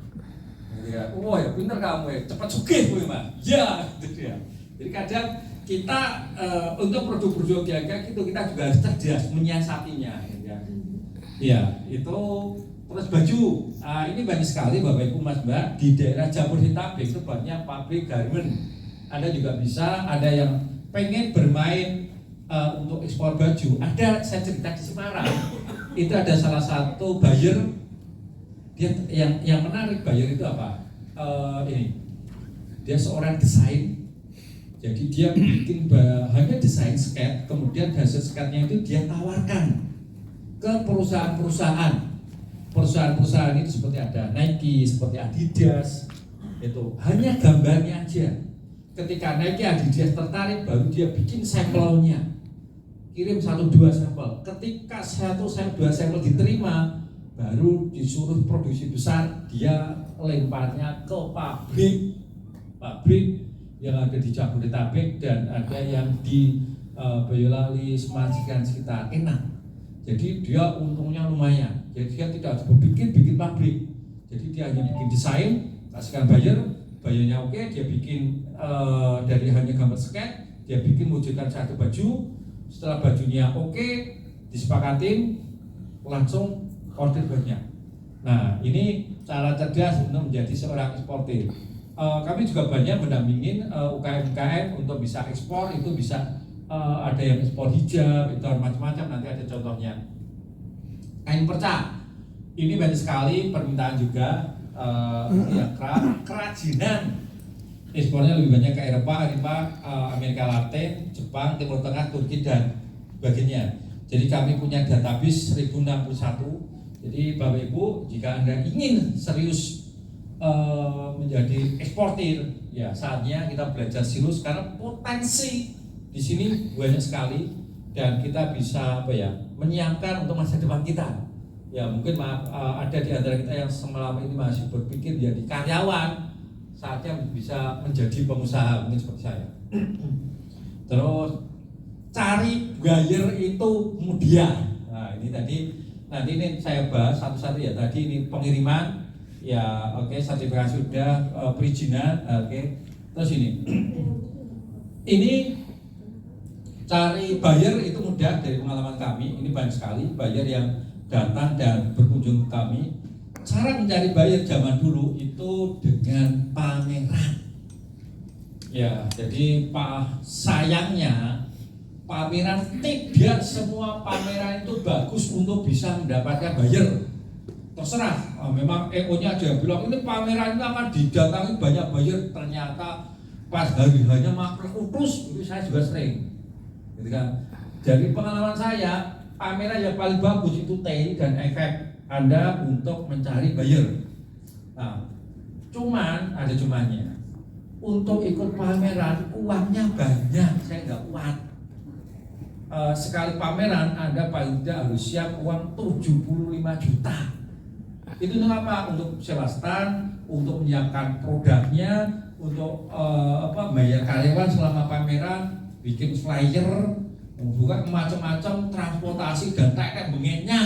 Gitu ya. Wah, ya pinter kamu ya, cepat sugih gue Mas. Ya, gitu ya. Jadi kadang kita untuk produk-produk kayak gitu kita juga harus cerdas menyiasatinya. Gitu ya. Ya, itu terus baju. Ini banyak sekali Bapak Ibu Mas Mbak di daerah Jabodetabek itu banyak pabrik garment. Ada juga bisa, ada yang pengen bermain untuk ekspor baju. Ada, saya cerita di Semarang. Itu ada salah satu buyer. Dia yang menarik buyer itu apa? Ini. Dia seorang desain. Jadi dia bikin hanya desain skate, kemudian hasil skate-nya itu dia tawarkan ke perusahaan-perusahaan itu seperti ada Nike, seperti Adidas, itu hanya gambarnya aja. Ketika Nike, Adidas tertarik, baru dia bikin sampelnya, kirim 1-2 sampel. Ketika 1-2 sampel diterima, baru disuruh produksi besar, dia lemparnya ke pabrik yang ada di Jabodetabek dan ada yang di Boyolali, Semarang sekitar enak. Jadi dia untungnya lumayan. Jadi dia tidak harus bikin pabrik. Jadi dia hanya bikin desain, kasihkan bayarnya oke, dia bikin dari hanya gambar skate, dia bikin wujudkan satu baju. Setelah bajunya oke, disepakatin, langsung order banyak. Nah, ini cara cerdas untuk menjadi seorang eksportir. Kami juga banyak mendampingin UKM-UKM untuk bisa ekspor, itu bisa ada yang ekspor hijab, itu macam-macam, nanti ada contohnya. Kain perca, ini banyak sekali permintaan juga, ya, kerajinan. Ekspornya lebih banyak ke Eropa, Amerika Latin, Jepang, Timur Tengah, Turki dan sebagainya. Jadi kami punya database 1061. Jadi Bapak Ibu, jika Anda ingin serius menjadi eksportir, ya saatnya kita belajar serius karena potensi di sini banyak sekali dan kita bisa menyiapkan untuk masa depan kita. Ya mungkin ada di antara kita yang selama ini masih berpikir jadi karyawan, saatnya bisa menjadi pengusaha mungkin seperti saya. Terus cari buyer itu mudah. Nah ini tadi nanti ini saya bahas satu-satu ya. Tadi ini pengiriman. Ya, oke, sertifikasi sudah, perizinan, oke. Terus ini cari buyer itu mudah dari pengalaman kami. Ini banyak sekali buyer yang datang dan berkunjung ke kami. Cara mencari buyer zaman dulu itu dengan pameran. Ya, jadi sayangnya pameran tidak semua pameran itu bagus untuk bisa mendapatkan buyer. Terserah, memang EO-nya aja bilang ini pameran itu akan didatangi banyak buyer, ternyata pas hari-harinya maklum utus, itu saya juga sering, gitu kan. Dari pengalaman saya, pameran yang paling bagus itu TI dan efek Anda untuk mencari buyer. Nah, cuman ada cumannya. Untuk ikut pameran uangnya banyak, saya nggak kuat. Sekali pameran Anda paling tidak harus siap uang 75 juta. Itu untuk apa? Untuk sewa stand, untuk menyiapkan produknya, untuk bayar karyawan selama pameran, bikin flyer, bukan macam-macam transportasi dan tetek bengeknya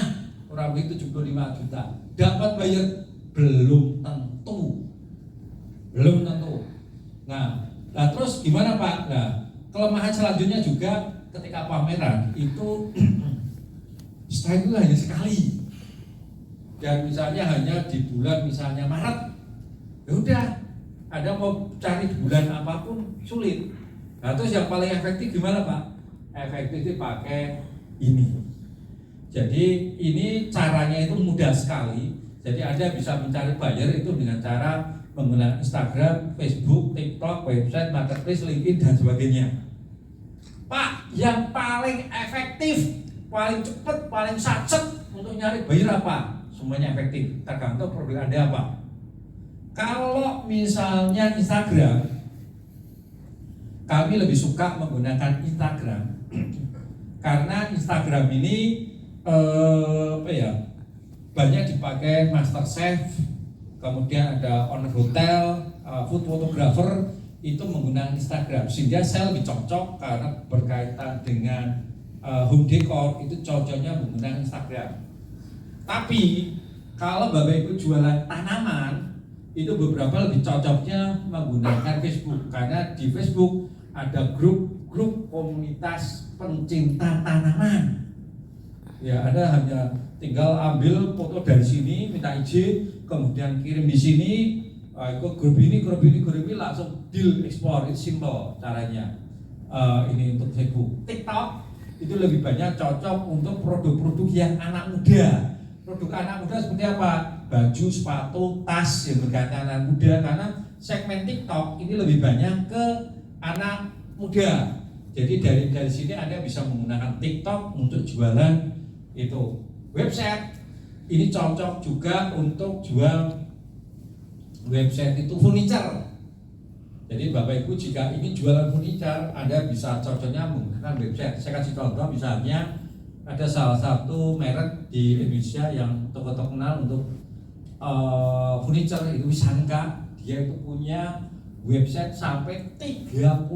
kurang lebih 75 juta. Dapat bayar belum tentu. Nah terus gimana Pak? Nah, kelemahan selanjutnya juga ketika pameran itu setelah itu hanya sekali. Dan misalnya hanya di bulan misalnya Maret. Ya udah, Anda mau cari di bulan apapun sulit. Nah, terus yang paling efektif gimana Pak? Efektif itu pakai ini. Jadi ini caranya itu mudah sekali. Jadi Anda bisa mencari buyer itu dengan cara menggunakan Instagram, Facebook, TikTok, website, marketplace, LinkedIn dan sebagainya. Pak, yang paling efektif, paling cepat, paling sacet untuk nyari buyer apa? Semuanya efektif, tergantung produk Anda apa. Kalau misalnya Instagram, kami lebih suka menggunakan Instagram karena Instagram ini banyak dipakai master chef, kemudian ada owner hotel, food photographer itu menggunakan Instagram, sehingga saya lebih cocok karena berkaitan dengan home decor itu cocoknya menggunakan Instagram. Tapi kalau Bapak Ibu jualan tanaman itu beberapa lebih cocoknya menggunakan Facebook karena di Facebook ada grup komunitas pencinta tanaman. Ya, Anda hanya tinggal ambil foto dari sini, minta izin, kemudian kirim di sini, ikut grup ini langsung deal ekspor, itu simple caranya. Ini untuk Facebook. TikTok itu lebih banyak cocok untuk produk-produk yang anak muda. Produk anak muda seperti apa? Baju, sepatu, tas yang berkaitan anak muda karena segmen TikTok ini lebih banyak ke anak muda. Jadi dari sini Anda bisa menggunakan TikTok untuk jualan itu. Website ini cocok juga untuk jual website itu furniture. Jadi Bapak Ibu jika ingin jualan furniture, Anda bisa cocoknya menggunakan website. Saya kasih contoh misalnya ada salah satu merek di Indonesia yang toko terkenal untuk furniture itu Wisangka. Dia itu punya website sampai 36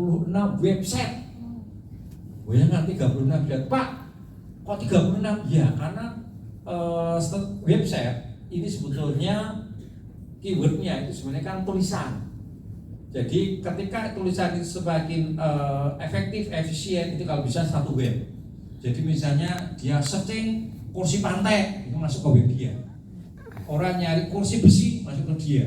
website. Bayangkan 36 website. Pak, kok 36? Ya karena website ini sebetulnya keywordnya itu sebenarnya kan tulisan. Jadi ketika tulisan itu semakin efektif, efisien itu kalau bisa satu web. Jadi misalnya dia searching kursi pantai itu masuk ke web dia. Orang nyari kursi besi masuk ke dia.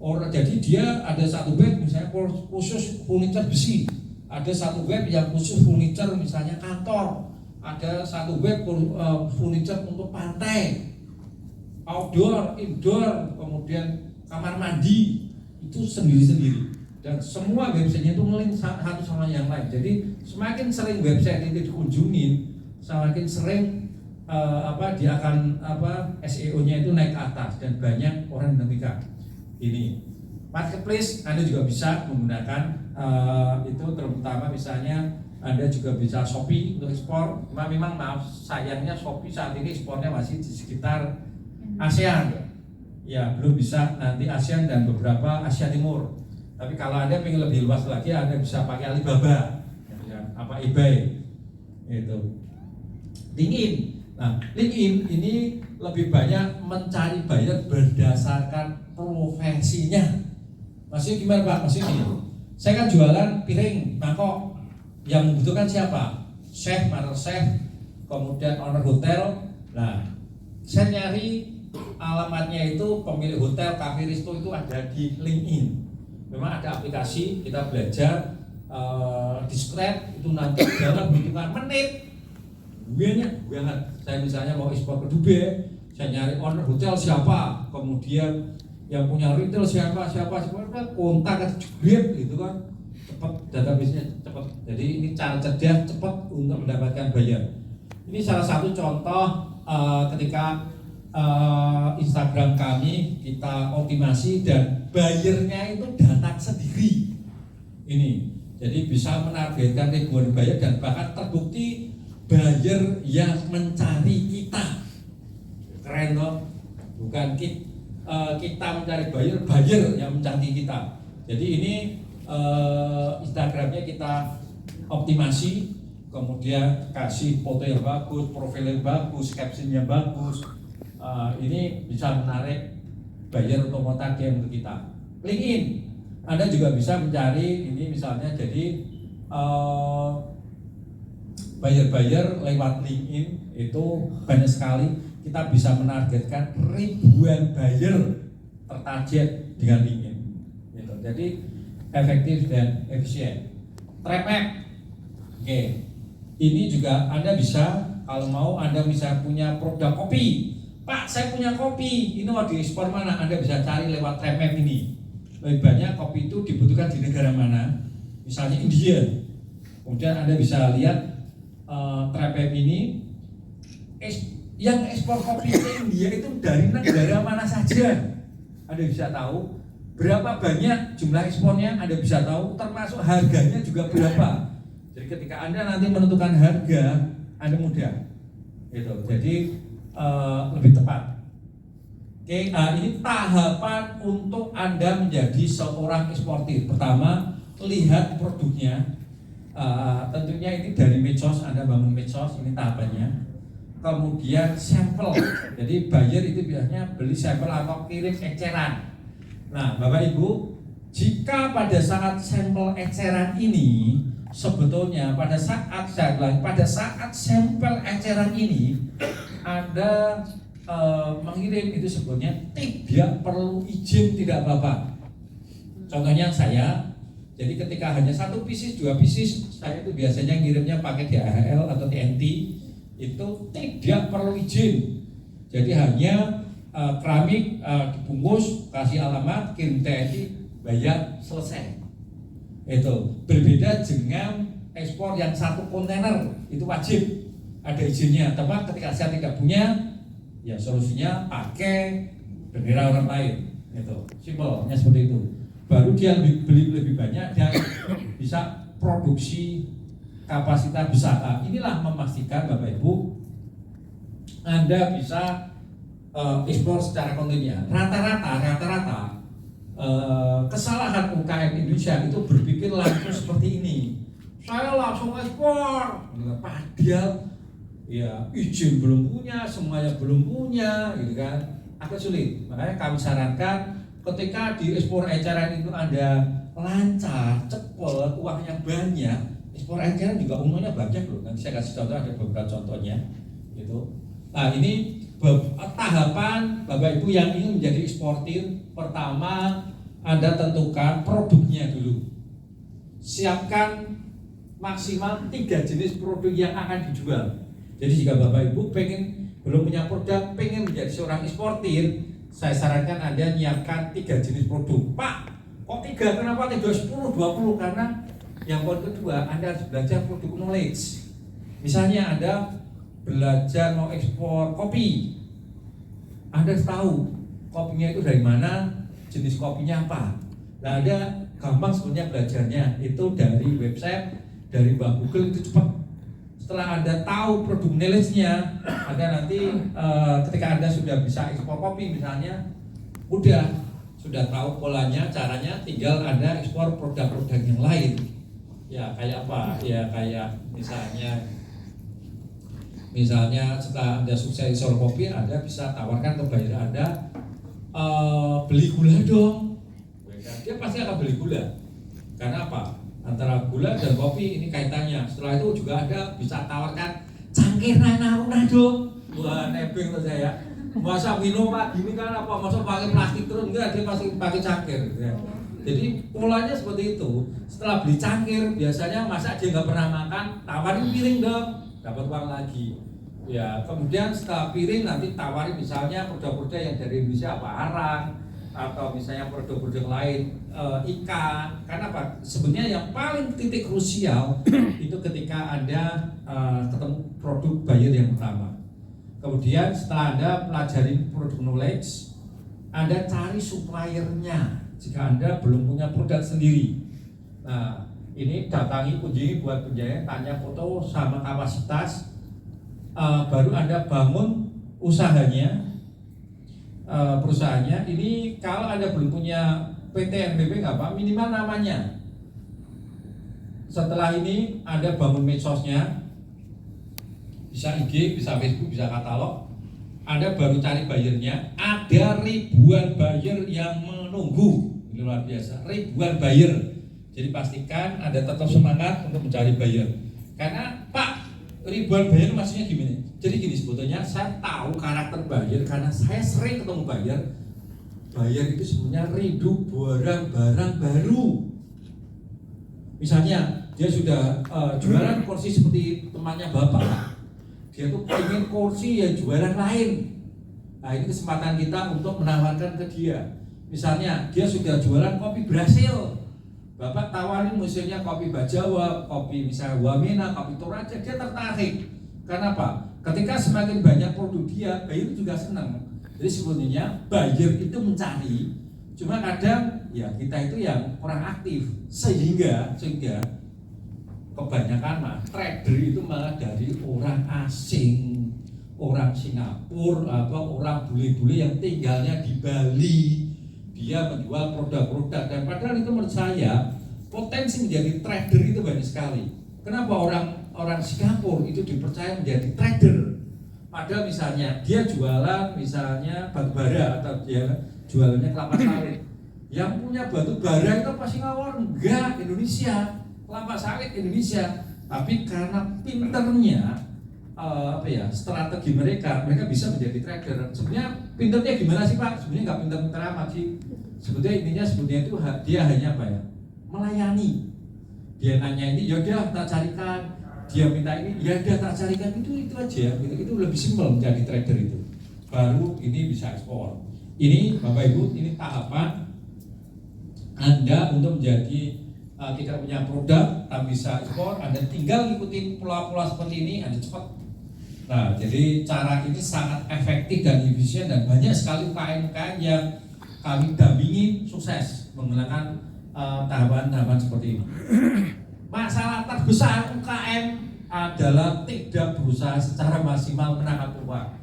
Jadi dia ada satu web misalnya khusus furniture besi, ada satu web yang khusus furniture misalnya kantor, ada satu web furniture untuk pantai, outdoor, indoor, kemudian kamar mandi itu sendiri-sendiri. Dan semua websitenya itu ngelink satu sama yang lain. Jadi semakin sering website itu dikunjungin, semakin sering dia akan SEO-nya itu naik ke atas dan banyak orang dinamika. Ini marketplace Anda juga bisa menggunakan itu terutama misalnya Anda juga bisa Shopee untuk ekspor. Memang maaf sayangnya Shopee saat ini ekspornya masih di sekitar ASEAN. Ya belum bisa nanti ASEAN dan beberapa Asia Timur. Tapi kalau Anda ingin lebih luas lagi, Anda bisa pakai Alibaba, eBay, itu. LinkedIn. Nah, LinkedIn ini lebih banyak mencari buyer berdasarkan profesinya. Maksudnya gimana Pak? Maksudnya gini, saya kan jualan piring, mangkok. Yang membutuhkan siapa? Chef, master chef, kemudian owner hotel. Nah, saya nyari alamatnya itu pemilik hotel, cafe, resto itu ada di LinkedIn. Memang ada aplikasi, kita belajar describe itu nanti dalam hitungan menit banyak banget. Saya misalnya mau ekspor ke Dubai, saya nyari owner hotel siapa, kemudian yang punya retail siapa, kontak ke Grab gitu kan, cepat database-nya cepat. Jadi ini cara cerdas cepat untuk mendapatkan buyer. Ini salah satu contoh ketika Instagram kami kita optimasi dan bayarnya itu datang sendiri. Ini jadi bisa menargetkan ribuan buyer dan bahkan terbukti buyer yang mencari kita. Keren loh, bukan kita mencari buyer yang mencari kita. Jadi ini Instagramnya kita optimasi, kemudian kasih foto yang bagus, profil yang bagus, captionnya bagus. Ini bisa menarik buyer atau target untuk kita. LinkedIn, Anda juga bisa mencari ini misalnya jadi buyer-buyer lewat LinkedIn itu banyak sekali. Kita bisa menargetkan ribuan buyer tertarget dengan LinkedIn. Gitu. Jadi efektif dan efisien. Traffic, oke. Ini juga Anda bisa kalau mau Anda bisa punya produk kopi. Pak, saya punya kopi. Ini mau diekspor mana? Anda bisa cari lewat Traffic ini. Lebih banyak kopi itu dibutuhkan di negara mana? Misalnya India. Kemudian Anda bisa lihat Traffic ini yang ekspor kopi ke India itu dari negara mana saja. Anda bisa tahu berapa banyak jumlah ekspornya, Anda bisa tahu termasuk harganya juga berapa. Jadi ketika Anda nanti menentukan harga, Anda mudah. Gitu. Jadi lebih tepat. Oke, ini tahapan untuk Anda menjadi seorang eksportir. Pertama, lihat produknya. Tentunya ini dari medsos, Anda bangun medsos, ini tahapannya. Kemudian sampel, jadi buyer itu biasanya beli sampel atau kirim eceran. Nah, Bapak Ibu, jika pada saat sampel eceran ini sebetulnya pada saat sampel eceran ini Anda mengirim itu sebetulnya tidak perlu izin, tidak apa-apa. Contohnya saya, jadi ketika hanya 1 pieces, 2 pieces, saya itu biasanya ngirimnya pakai DHL atau TNT. Itu tidak perlu izin. Jadi hanya keramik dibungkus, kasih alamat, kirim TNT, bayar, selesai. Itu berbeda dengan ekspor yang 1 kontainer, itu wajib ada izinnya. Tapi ketika saya tidak punya, ya solusinya pakai bendera orang lain. Itu simpelnya seperti itu. Baru dia beli lebih banyak dan bisa produksi kapasitas besar. Inilah memastikan Bapak Ibu Anda bisa ekspor secara kontinu. Rata-rata kesalahan UKM Indonesia itu berpikir langsung seperti ini. Saya langsung ekspor. Padahal ya izin belum punya, semuanya belum punya, gitu kan. Agak sulit. Makanya kami sarankan ketika di ekspor eceran itu Anda lancar, cepat, uangnya banyak. Ekspor eceran juga umumnya banyak loh. Nanti saya kasih contoh, ada beberapa contohnya gitu. Nah, ini tahapan Bapak Ibu yang ingin menjadi eksportir. Pertama, Anda tentukan produknya dulu. Siapkan maksimal 3 jenis produk yang akan dijual. Jadi jika Bapak Ibu belum punya produk, pengen menjadi seorang eksportir, saya sarankan Anda nyiapkan 3 jenis produk. Pak, kok 3? Kenapa tidak 10, 20? Karena yang poin kedua, Anda harus belajar produk knowledge. Misalnya Anda belajar mau ekspor kopi, Anda harus tahu kopinya itu dari mana, jenis kopinya apa. Nah, Anda gampang sebenarnya belajarnya itu dari website, dari Mbak Google, itu cepat. Setelah Anda tahu produk knowledge-nya, Anda nanti ketika Anda sudah bisa ekspor kopi misalnya, sudah tahu polanya, caranya, tinggal Anda ekspor produk-produk yang lain. Ya kayak apa? Ya kayak misalnya setelah Anda sukses ekspor kopi, Anda bisa tawarkan ke buyer Anda, beli gula dong. Dia pasti akan beli gula. Karena apa? Antara gula dan kopi ini kaitannya. Setelah itu juga Anda bisa tawarkan cangkir naruna dong. Wah, nebeng tuh saya. Masa minum Pak gini kan apa? Masa pakai plastik terus? Enggak, dia pasti pakai cangkir gitu ya. Jadi polanya seperti itu. Setelah beli cangkir, biasanya masa dia nggak pernah makan, tawarin piring dong, dapat uang lagi. Ya, kemudian setelah piring nanti tawarin misalnya produk-produk yang dari Indonesia, apa arang, atau misalnya produk-produk lain, ikan. Karena apa? Sebenarnya yang paling titik krusial itu ketika Anda ketemu produk buyer yang pertama. Kemudian setelah Anda pelajari produk knowledge, Anda cari suppliernya. Jika Anda belum punya produk sendiri, nah ini datangi, kunjungi buat penjahit, tanya foto sama kapasitas, baru Anda bangun usahanya, perusahaannya. Ini kalau Anda belum punya PT NBP nggak apa, minimal namanya. Setelah ini Anda bangun medsosnya, bisa IG, bisa Facebook, bisa katalog. Anda baru cari bayarnya, ada ribuan buyer yang menunggu. Ini luar biasa, ribuan buyer. Jadi pastikan Anda tetap semangat untuk mencari buyer. Karena Pak, ribuan buyer maksudnya gimana? Jadi gini, sebetulnya saya tahu karakter buyer karena saya sering ketemu buyer. Buyer itu sebenarnya rindu barang-barang baru. Misalnya dia sudah jualan kursi seperti temannya Bapak, dia tuh pengen kursi yang jualan lain. Nah ini kesempatan kita untuk menawarkan ke dia. Misalnya dia sudah jualan kopi Brasil, Bapak tawarin misalnya kopi Bajawa, kopi misalnya Wamena, kopi Toraja, dia tertarik. Karena apa? Ketika semakin banyak produk dia, buyer juga senang. Jadi sebetulnya buyer itu mencari, cuma kadang ya kita itu yang kurang aktif, sehingga kebanyakan mah trader itu malah dari orang asing, orang Singapura, orang bule-bule yang tinggalnya di Bali. Dia menjual produk-produk dan padahal itu menurut saya potensi menjadi trader itu banyak sekali. Kenapa orang Singapura itu dipercaya menjadi trader? Padahal misalnya dia jualan misalnya batu bara atau dia jualannya kelapa sawit. Yang punya batu bara itu pasti ngawur enggak Indonesia, kelapa sawit Indonesia. Tapi karena pinternya strategi mereka bisa menjadi trader. Sebenarnya pinternya gimana sih Pak? Sebenarnya nggak pinter-pinter amat sih. Sebetulnya itu dia hanya apa ya? Melayani. Dia nanya ini, yaudah tak carikan. Dia minta ini, ya udah tak carikan, itu aja. Itu lebih simpel menjadi trader itu. Baru ini bisa ekspor. Ini Bapak Ibu, ini tahapan Anda untuk menjadi kita punya produk, tapi bisa ekspor. Anda tinggal ngikutin pola-pola seperti ini, Anda cepat. Nah, jadi cara ini sangat efektif dan efisien dan banyak sekali UKM-UKM yang kami dampingi sukses menggunakan tahapan-tahapan seperti ini. Masalah terbesar UKM adalah tidak berusaha secara maksimal menangkap peluang.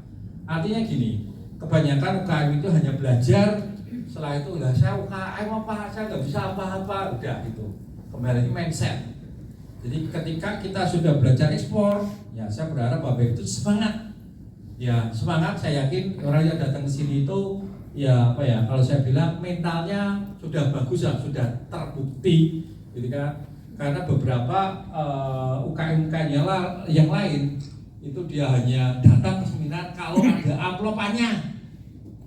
Artinya gini, kebanyakan UKM itu hanya belajar, setelah itu udah saya UKM apa, saya nggak bisa apa-apa, udah itu. Kembali lagi mindset. Jadi ketika kita sudah belajar ekspor, ya saya berharap Bapak itu semangat. Ya semangat, saya yakin orang yang datang ke sini itu ya kalau saya bilang mentalnya sudah bagus ya, sudah terbukti, gitu kan. Karena beberapa UKM-UKM yang lain itu dia hanya datang ke seminar kalau ada amplopannya.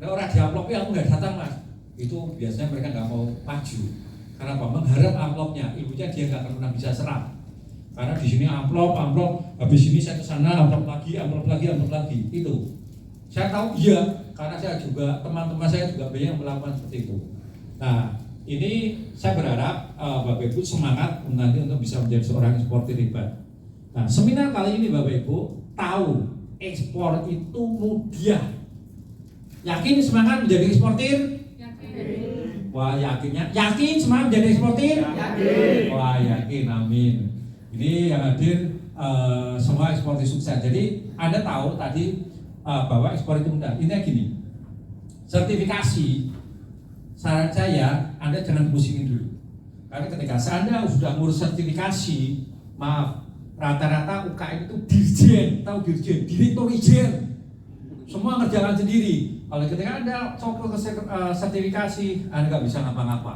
Kalau orang di amplopnya aku nggak datang Mas, itu biasanya mereka nggak mau maju. Karena apa? Mengharap amplopnya, ilmunya dia nggak pernah bisa serap. Karena di sini amplop, habis ini saya ke sana amplop lagi, itu. Saya tahu iya, karena saya juga teman-teman saya juga banyak yang melakukan seperti itu. Nah, ini saya berharap Bapak Ibu semangat nanti untuk bisa menjadi seorang eksportir hebat. Nah, seminar kali ini Bapak Ibu tahu ekspor itu mudah. Yakin semangat menjadi eksportir? Yakin. Wah, yakin semangat menjadi eksportir? Yakin. Wah, yakin, amin. Ini yang hadir semua eksportir sukses. Jadi Anda tahu tadi bahwa ekspor itu mudah. Intinya gini, sertifikasi. Saran saya, Anda jangan pusingin dulu. Karena ketika Anda sudah ngurus sertifikasi, maaf, rata-rata UKM itu dirjen, tahu dirjen, direktur ijen. Semua ngerjakan sendiri. Kalau ketika Anda coba ke sertifikasi, Anda nggak bisa ngapa-ngapa.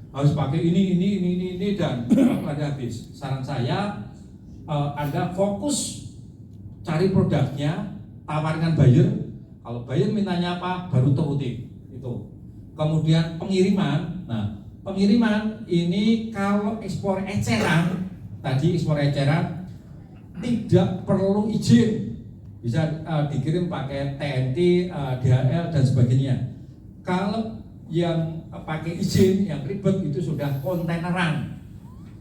Harus pakai ini dan pada habis. Saran saya, Anda fokus cari produknya, tawarkan buyer. Kalau buyer mintanya apa, baru turutin itu. Kemudian pengiriman, nah pengiriman ini kalau ekspor eceran, tadi ekspor eceran tidak perlu izin, bisa dikirim pakai TNT, DHL dan sebagainya. Kalau yang pakai izin yang ribet itu sudah kontaineran.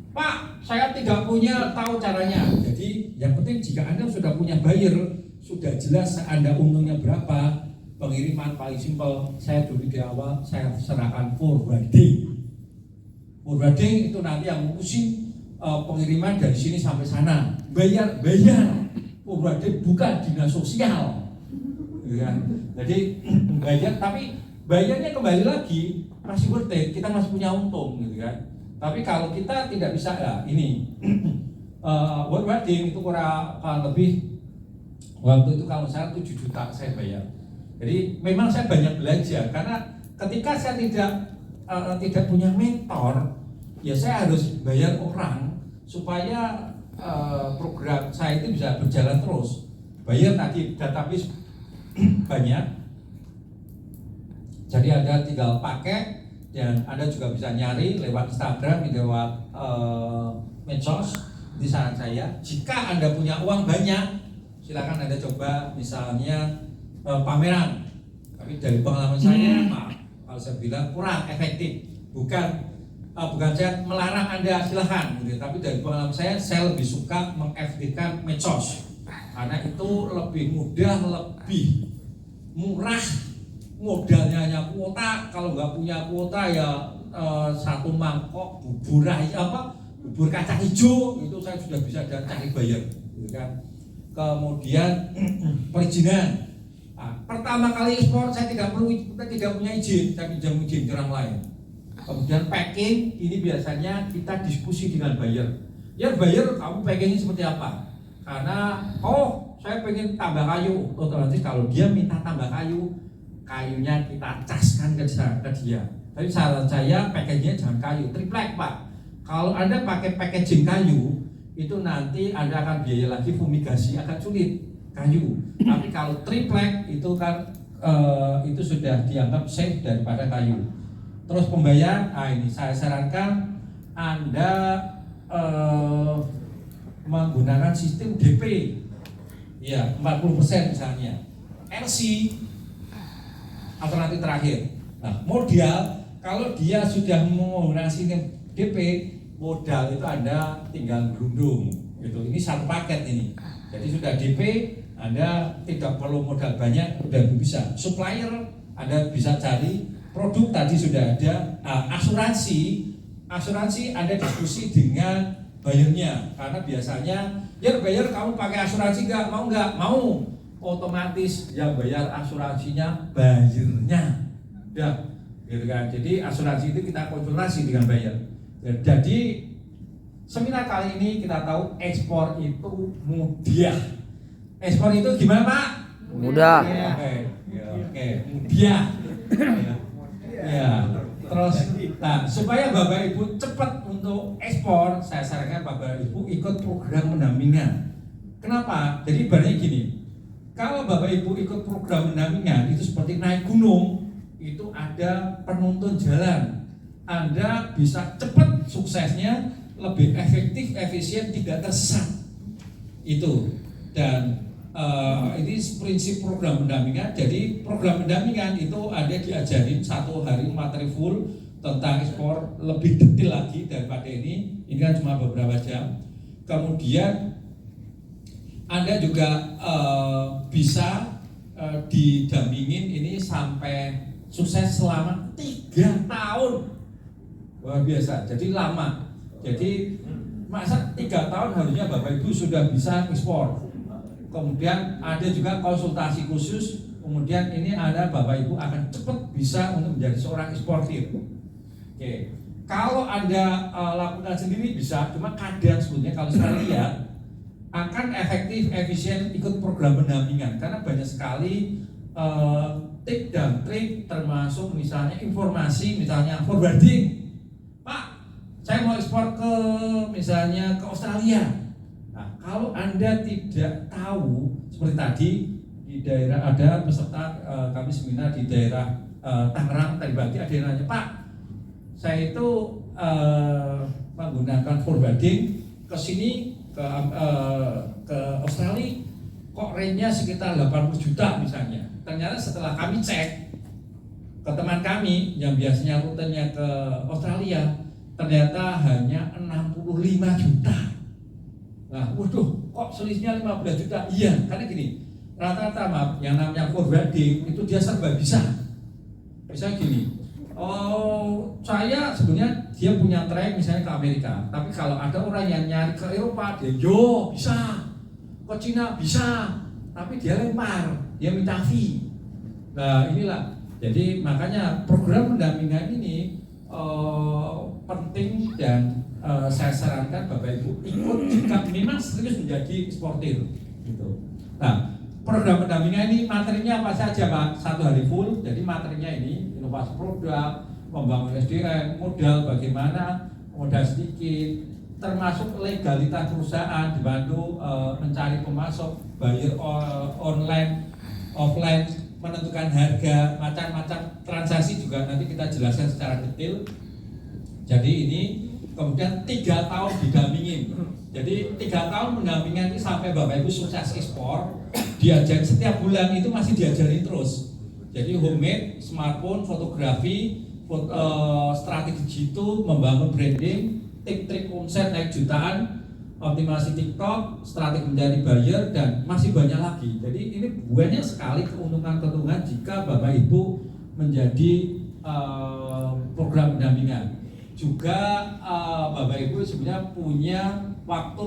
Pak, saya tidak punya tahu caranya. Jadi yang penting jika Anda sudah punya buyer, sudah jelas Anda untungnya berapa. Pengiriman paling simpel, saya dulu di awal saya serahkan forwarding. Forwarding itu nanti yang ngurusin pengiriman dari sini sampai sana. Bayar. Forwarding bukan dinas sosial. Ya. Jadi bayar, tapi bayarnya kembali lagi masih worth it, kita masih punya untung gitu kan. Tapi kalau kita tidak bisa ya ini forwarding itu kurang lebih Waktu itu kalau saya 7 juta saya bayar. Jadi memang saya banyak belajar karena ketika saya tidak punya mentor, ya saya harus bayar orang supaya program saya itu bisa berjalan terus. Bayar tadi database banyak, jadi Anda tinggal pakai dan Anda juga bisa nyari lewat Instagram, lewat medsos. Ini saran saya, jika Anda punya uang banyak, silakan Anda coba misalnya pameran. Tapi dari pengalaman saya, maaf, kalau saya bilang kurang efektif. Bukan saya melarang Anda silakan, gitu. Tapi dari pengalaman saya lebih suka mengefektifkan medsos karena itu lebih mudah, lebih murah. Modalnya hanya kuota. Kalau nggak punya kuota ya satu mangkok bubur kacang hijau itu saya sudah bisa cari bayar, gitu kan. Kemudian perizinan. Nah, pertama kali ekspor saya tidak punya izin, saya pinjam izin ke orang lain. Kemudian packing, ini biasanya kita diskusi dengan buyer. Ya buyer, kamu packingnya seperti apa? Karena saya pengen tambah kayu, otomatis kalau dia minta tambah kayu, kayunya kita caskan ke dia. Tapi saran saya packagingnya jangan kayu, triplek Pak. Kalau Anda pakai packaging kayu, itu nanti Anda akan biaya lagi fumigasi, akan sulit kayu. Tapi kalau triplek itu kan itu sudah dianggap safe daripada kayu. Terus pembayaran, ini saya sarankan Anda menggunakan sistem DP, ya 40% misalnya. LC alternatif terakhir. Nah, modal kalau dia sudah menggunakan sistem DP, modal itu Anda tinggal gerundung gitu. Ini satu paket ini. Jadi sudah DP, Anda tidak perlu modal banyak, udah bisa. Supplier Anda bisa cari, produk tadi sudah ada. Asuransi Anda diskusi dengan bayarnya, karena biasanya ya bayar kamu pakai asuransi nggak mau, otomatis yang bayar asuransinya bayarnya, udah gitu kan. Jadi asuransi itu kita konsultasi dengan bayar. Jadi seminar kali ini kita tahu ekspor itu mudah. Ekspor itu gimana Pak? Mudah. Oke, mudah. Ya. Terus, supaya Bapak Ibu cepat untuk ekspor, saya sarankan Bapak Ibu ikut program pendampingan. Kenapa? Jadi ibaratnya gini, kalau Bapak Ibu ikut program pendampingan itu seperti naik gunung, itu ada penuntun jalan. Anda bisa cepat suksesnya, lebih efektif, efisien, tidak tersesat. Itu. Dan ini prinsip program pendampingan. Jadi program pendampingan itu ada diajarin 1 hari materi full tentang ekspor, lebih detail lagi daripada ini. Ini kan cuma beberapa jam. Kemudian Anda juga bisa didampingin ini sampai sukses selama 3 tahun. Wah biasa, jadi lama. Jadi masa 3 tahun harusnya Bapak Ibu sudah bisa ekspor. Kemudian ada juga konsultasi khusus. Kemudian ini ada Bapak Ibu akan cepat bisa untuk menjadi seorang eksportir. Oke, kalau Anda lakukan sendiri bisa, cuma kadang sebetulnya kalau saya lihat akan efektif, efisien ikut program pendampingan karena banyak sekali tip dan trik, termasuk misalnya informasi, misalnya forwarding. Pak, saya mau ekspor ke misalnya ke Australia. Nah, kalau Anda tidak tahu, seperti tadi di daerah ada peserta kami seminar di daerah Tangerang, tadi pagi ada yang nanya, Pak, saya itu menggunakan forwarding ke sini ke Australia, kok rate-nya sekitar 80 juta misalnya. Ternyata setelah kami cek ke teman kami yang biasanya rutenya ke Australia, ternyata hanya 65 juta. Nah, waduh, kok selisihnya 15 juta? Iya, karena gini, rata-rata yang namanya forwarding itu dia serba bisa. Bisa gini, saya sebenarnya dia punya track misalnya ke Amerika, tapi kalau ada orang yang nyari ke Eropa, dia bisa, ke Cina bisa, tapi dia lempar, dia minta fee. Nah inilah, jadi makanya program pendampingan ini penting dan saya sarankan Bapak Ibu ikut jika memang serius menjadi eksportir gitu. Nah, program pendampingan ini materinya apa saja Pak? 1 hari full, jadi materinya ini inovasi produk, membangun SDM, modal bagaimana, modal sedikit, termasuk legalitas perusahaan, dibantu mencari pemasok, buyer online, offline, menentukan harga, macam-macam transaksi juga nanti kita jelaskan secara detail. Jadi ini kemudian 3 tahun didampingin. Jadi 3 tahun pendampingan ini sampai Bapak Ibu sukses ekspor, diajari setiap bulan itu masih diajarin terus. Jadi homemade, smartphone, fotografi, strategi digital, membangun branding, trik-trik omset naik jutaan, optimasi TikTok, strategi mencari buyer, dan masih banyak lagi. Jadi ini banyak sekali keuntungan-keuntungan jika Bapak Ibu menjadi program pendampingan. Juga Bapak Ibu sebenarnya punya waktu